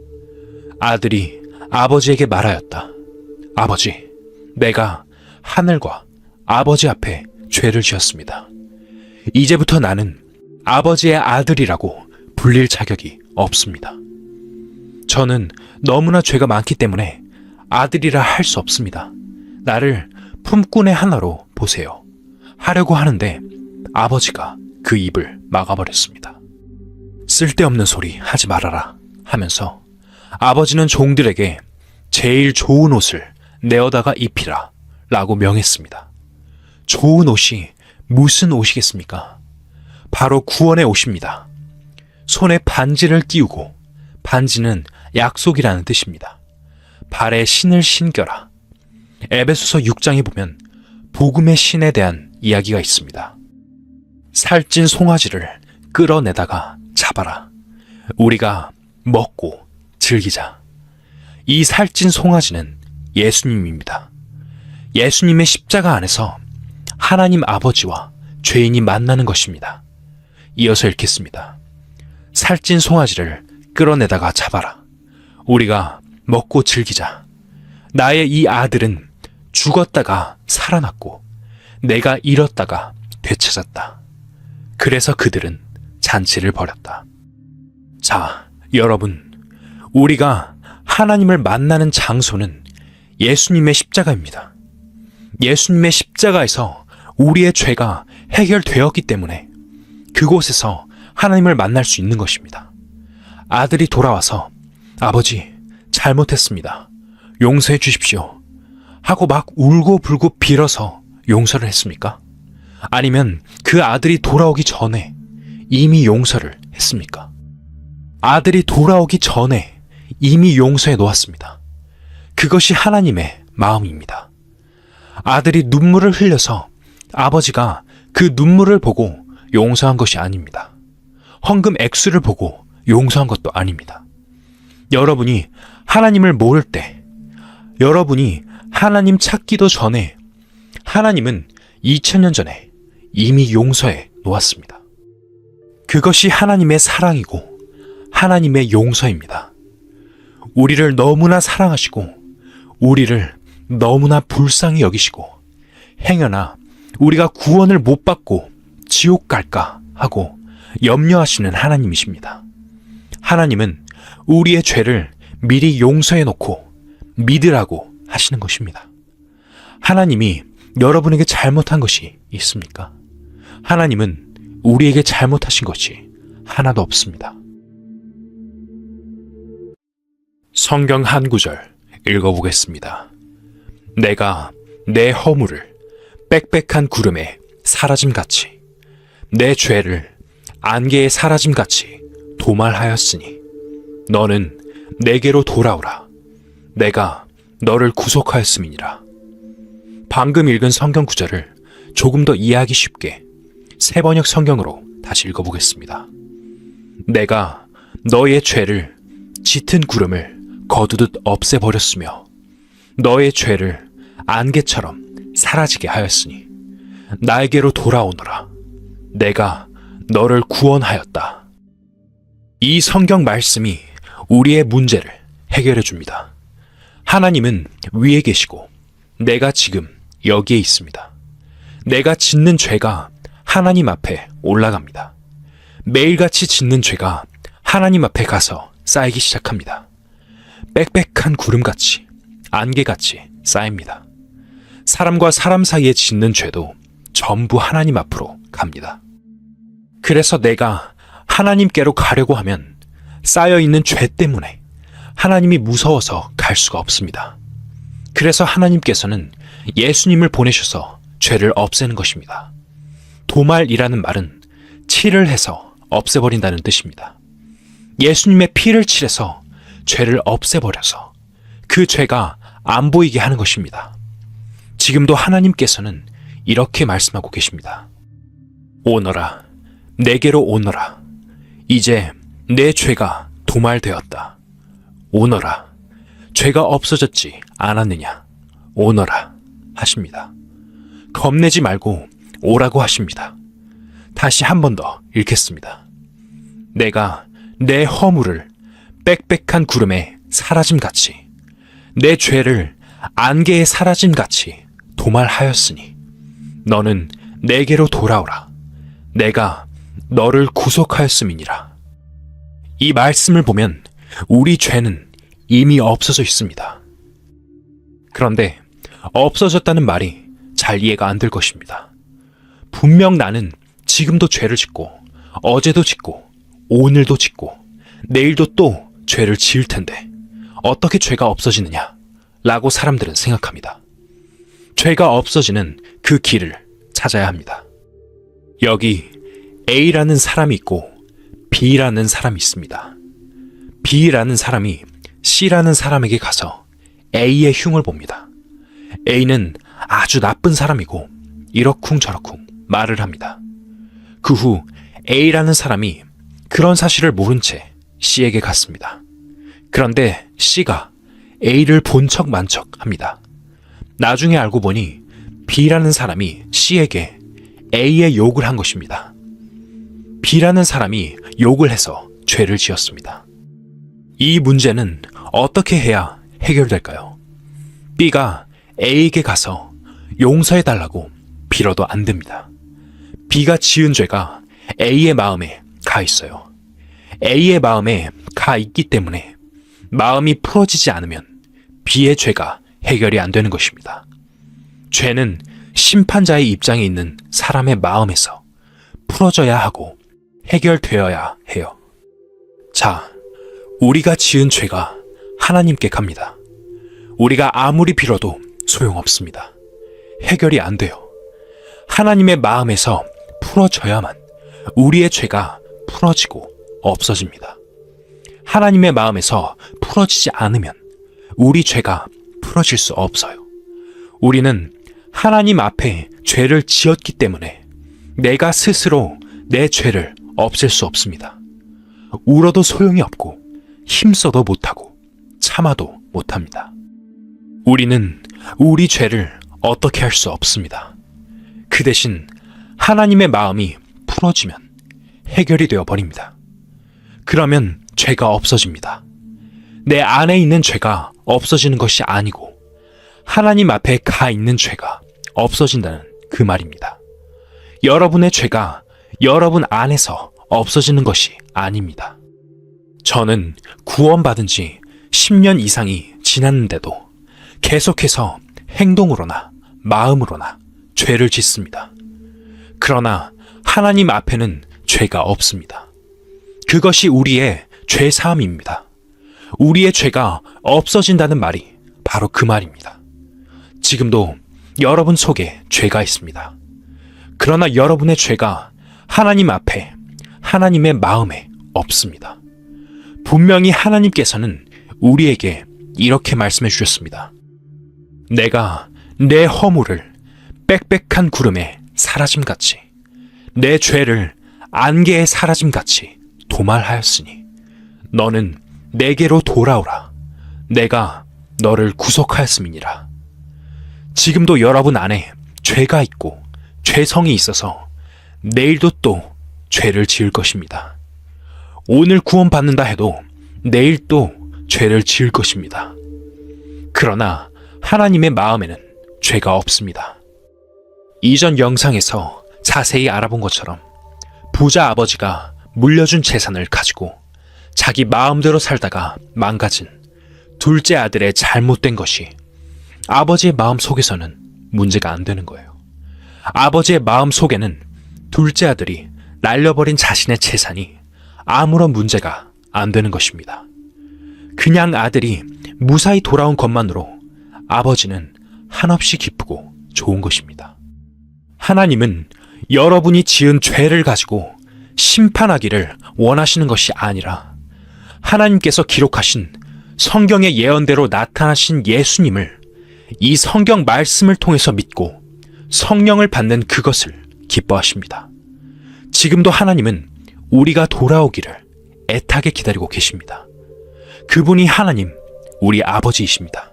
아들이 아버지에게 말하였다. 아버지, 내가 하늘과 아버지 앞에 죄를 지었습니다. 이제부터 나는 아버지의 아들이라고 불릴 자격이 없습니다. 저는 너무나 죄가 많기 때문에 아들이라 할 수 없습니다. 나를 품꾼의 하나로 보세요. 하려고 하는데 아버지가 그 입을 막아버렸습니다. 쓸데없는 소리 하지 말아라 하면서 아버지는 종들에게 제일 좋은 옷을 내어다가 입히라 라고 명했습니다. 좋은 옷이 무슨 옷이겠습니까? 바로 구원의 옷입니다. 손에 반지를 끼우고 반지는 약속이라는 뜻입니다. 발에 신을 신겨라. 에베소서 6장에 보면 복음의 신에 대한 이야기가 있습니다. 살찐 송아지를 끌어내다가 잡아라. 우리가 먹고 즐기자. 이 살찐 송아지는 예수님입니다. 예수님의 십자가 안에서 하나님 아버지와 죄인이 만나는 것입니다. 이어서 읽겠습니다. 살찐 송아지를 끌어내다가 잡아라. 우리가 먹고 즐기자. 나의 이 아들은 죽었다가 살아났고 내가 잃었다가 되찾았다. 그래서 그들은 잔치를 벌였다. 자, 여러분, 우리가 하나님을 만나는 장소는 예수님의 십자가입니다. 예수님의 십자가에서 우리의 죄가 해결되었기 때문에 그곳에서 하나님을 만날 수 있는 것입니다. 아들이 돌아와서 아버지, 잘못했습니다. 용서해 주십시오. 하고 막 울고불고 빌어서 용서를 했습니까? 아니면 그 아들이 돌아오기 전에 이미 용서를 했습니까? 아들이 돌아오기 전에 이미 용서해 놓았습니다. 그것이 하나님의 마음입니다. 아들이 눈물을 흘려서 아버지가 그 눈물을 보고 용서한 것이 아닙니다. 헌금 액수를 보고 용서한 것도 아닙니다. 여러분이 하나님을 모를 때, 여러분이 하나님 찾기도 전에 하나님은 2000년 전에 이미 용서해 놓았습니다. 그것이 하나님의 사랑이고 하나님의 용서입니다. 우리를 너무나 사랑하시고 우리를 너무나 불쌍히 여기시고 행여나 우리가 구원을 못 받고 지옥 갈까 하고 염려하시는 하나님이십니다. 하나님은 우리의 죄를 미리 용서해 놓고 믿으라고 하시는 것입니다. 하나님이 여러분에게 잘못한 것이 있습니까? 하나님은 우리에게 잘못하신 것이 하나도 없습니다. 성경 한 구절 읽어보겠습니다. 내가 내 허물을 빽빽한 구름에 사라짐같이 내 죄를 안개에 사라짐같이 도말하였으니 너는 내게로 돌아오라. 내가 너를 구속하였음이니라. 방금 읽은 성경 구절을 조금 더 이해하기 쉽게 새번역 성경으로 다시 읽어보겠습니다. 내가 너의 죄를 짙은 구름을 거두듯 없애버렸으며 너의 죄를 안개처럼 사라지게 하였으니 나에게로 돌아오너라. 내가 너를 구원하였다. 이 성경 말씀이 우리의 문제를 해결해 줍니다. 하나님은 위에 계시고 내가 지금 여기에 있습니다. 내가 짓는 죄가 하나님 앞에 올라갑니다. 매일같이 짓는 죄가 하나님 앞에 가서 쌓이기 시작합니다. 빽빽한 구름같이 안개같이 쌓입니다. 사람과 사람 사이에 짓는 죄도 전부 하나님 앞으로 갑니다. 그래서 내가 하나님께로 가려고 하면 쌓여있는 죄 때문에 하나님이 무서워서 갈 수가 없습니다. 그래서 하나님께서는 예수님을 보내셔서 죄를 없애는 것입니다. 도말이라는 말은 칠을 해서 없애버린다는 뜻입니다. 예수님의 피를 칠해서 죄를 없애버려서 그 죄가 안 보이게 하는 것입니다. 지금도 하나님께서는 이렇게 말씀하고 계십니다. 오너라, 내게로 오너라. 이제 내 죄가 도말되었다. 오너라, 죄가 없어졌지 않았느냐. 오너라 하십니다. 겁내지 말고 오라고 하십니다. 다시 한 번 더 읽겠습니다. 내가 내 허물을 빽빽한 구름에 사라짐같이 내 죄를 안개에 사라짐같이 도말하였으니 너는 내게로 돌아오라. 내가 너를 구속하였음이니라. 이 말씀을 보면 우리 죄는 이미 없어져 있습니다. 그런데 없어졌다는 말이 잘 이해가 안 될 것입니다. 분명 나는 지금도 죄를 짓고 어제도 짓고 오늘도 짓고 내일도 또 죄를 지을 텐데 어떻게 죄가 없어지느냐 라고 사람들은 생각합니다. 죄가 없어지는 그 길을 찾아야 합니다. 여기 A라는 사람이 있고 B라는 사람이 있습니다. B라는 사람이 C라는 사람에게 가서 A의 흉을 봅니다. A는 아주 나쁜 사람이고 이러쿵저러쿵 말을 합니다. 그 후 A라는 사람이 그런 사실을 모른 채 C에게 갔습니다. 그런데 C가 A를 본 척 만 척 합니다. 나중에 알고 보니 B라는 사람이 C에게 A의 욕을 한 것입니다. B라는 사람이 욕을 해서 죄를 지었습니다. 이 문제는 어떻게 해야 해결될까요? B가 A에게 가서 용서해달라고 빌어도 안 됩니다. B가 지은 죄가 A의 마음에 가 있어요. A의 마음에 가 있기 때문에 마음이 풀어지지 않으면 B의 죄가 해결이 안 되는 것입니다. 죄는 심판자의 입장에 있는 사람의 마음에서 풀어져야 하고 해결되어야 해요. 자, 우리가 지은 죄가 하나님께 갑니다. 우리가 아무리 빌어도 소용없습니다. 해결이 안 돼요. 하나님의 마음에서 풀어져야만 우리의 죄가 풀어지고 없어집니다. 하나님의 마음에서 풀어지지 않으면 우리 죄가 풀어질 수 없어요. 우리는 하나님 앞에 죄를 지었기 때문에 내가 스스로 내 죄를 없앨 수 없습니다. 울어도 소용이 없고 힘써도 못하고 참아도 못합니다. 우리는 우리 죄를 어떻게 할 수 없습니다. 그 대신 하나님의 마음이 풀어지면 해결이 되어 버립니다. 그러면 죄가 없어집니다. 내 안에 있는 죄가 없어지는 것이 아니고 하나님 앞에 가 있는 죄가 없어진다는 그 말입니다. 여러분의 죄가 여러분 안에서 없어지는 것이 아닙니다. 저는 구원받은 지 10년 이상이 지났는데도 계속해서 행동으로나 마음으로나 죄를 짓습니다. 그러나 하나님 앞에는 죄가 없습니다. 그것이 우리의 죄사함입니다. 우리의 죄가 없어진다는 말이 바로 그 말입니다. 지금도 여러분 속에 죄가 있습니다. 그러나 여러분의 죄가 하나님 앞에, 하나님의 마음에 없습니다. 분명히 하나님께서는 우리에게 이렇게 말씀해 주셨습니다. 내가 내 허물을 빽빽한 구름에 사라짐같이 내 죄를 안개에 사라짐같이 도말하였으니 너는 내게로 돌아오라. 내가 너를 구속하였음이니라. 지금도 여러분 안에 죄가 있고 죄성이 있어서 내일도 또 죄를 지을 것입니다. 오늘 구원받는다 해도 내일 또 죄를 지을 것입니다. 그러나 하나님의 마음에는 죄가 없습니다. 이전 영상에서 자세히 알아본 것처럼 부자 아버지가 물려준 재산을 가지고 자기 마음대로 살다가 망가진 둘째 아들의 잘못된 것이 아버지의 마음 속에서는 문제가 안 되는 거예요. 아버지의 마음 속에는 둘째 아들이 날려버린 자신의 재산이 아무런 문제가 안 되는 것입니다. 그냥 아들이 무사히 돌아온 것만으로 아버지는 한없이 기쁘고 좋은 것입니다. 하나님은 여러분이 지은 죄를 가지고 심판하기를 원하시는 것이 아니라 하나님께서 기록하신 성경의 예언대로 나타나신 예수님을 이 성경 말씀을 통해서 믿고 성령을 받는 그것을 기뻐하십니다. 지금도 하나님은 우리가 돌아오기를 애타게 기다리고 계십니다. 그분이 하나님, 우리 아버지이십니다.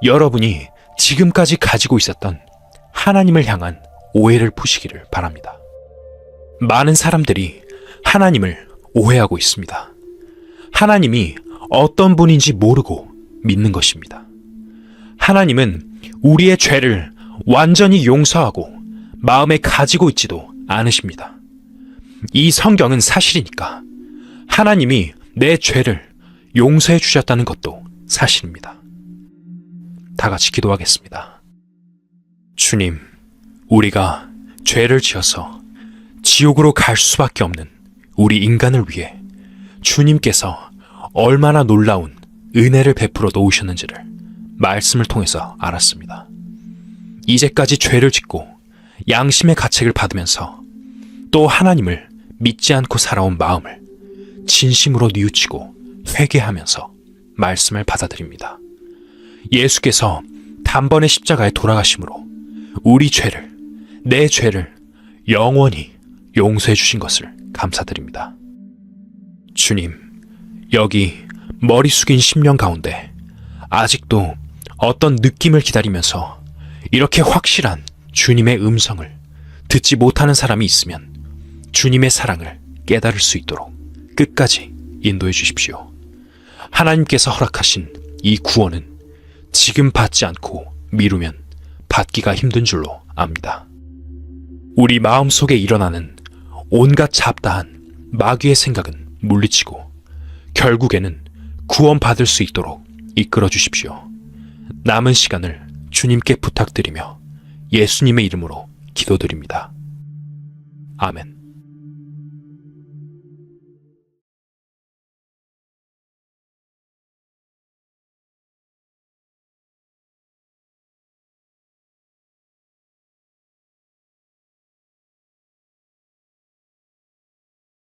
여러분이 지금까지 가지고 있었던 하나님을 향한 오해를 푸시기를 바랍니다. 많은 사람들이 하나님을 오해하고 있습니다. 하나님이 어떤 분인지 모르고 믿는 것입니다. 하나님은 우리의 죄를 완전히 용서하고 마음에 가지고 있지도 않으십니다. 이 성경은 사실이니까 하나님이 내 죄를 용서해 주셨다는 것도 사실입니다. 다 같이 기도하겠습니다. 주님, 우리가 죄를 지어서 지옥으로 갈 수밖에 없는 우리 인간을 위해 주님께서 얼마나 놀라운 은혜를 베풀어 놓으셨는지를 말씀을 통해서 알았습니다. 이제까지 죄를 짓고 양심의 가책을 받으면서 또 하나님을 믿지 않고 살아온 마음을 진심으로 뉘우치고 회개하면서 말씀을 받아들입니다. 예수께서 단번에 십자가에 돌아가심으로 우리 죄를, 내 죄를 영원히 용서해 주신 것을 감사드립니다. 주님, 여기 머리 숙인 심령 가운데 아직도 어떤 느낌을 기다리면서 이렇게 확실한 주님의 음성을 듣지 못하는 사람이 있으면 주님의 사랑을 깨달을 수 있도록 끝까지 인도해 주십시오. 하나님께서 허락하신 이 구원은 지금 받지 않고 미루면 받기가 힘든 줄로 압니다. 우리 마음속에 일어나는 온갖 잡다한 마귀의 생각은 물리치고 결국에는 구원받을 수 있도록 이끌어 주십시오. 남은 시간을 주님께 부탁드리며 예수님의 이름으로 기도드립니다. 아멘.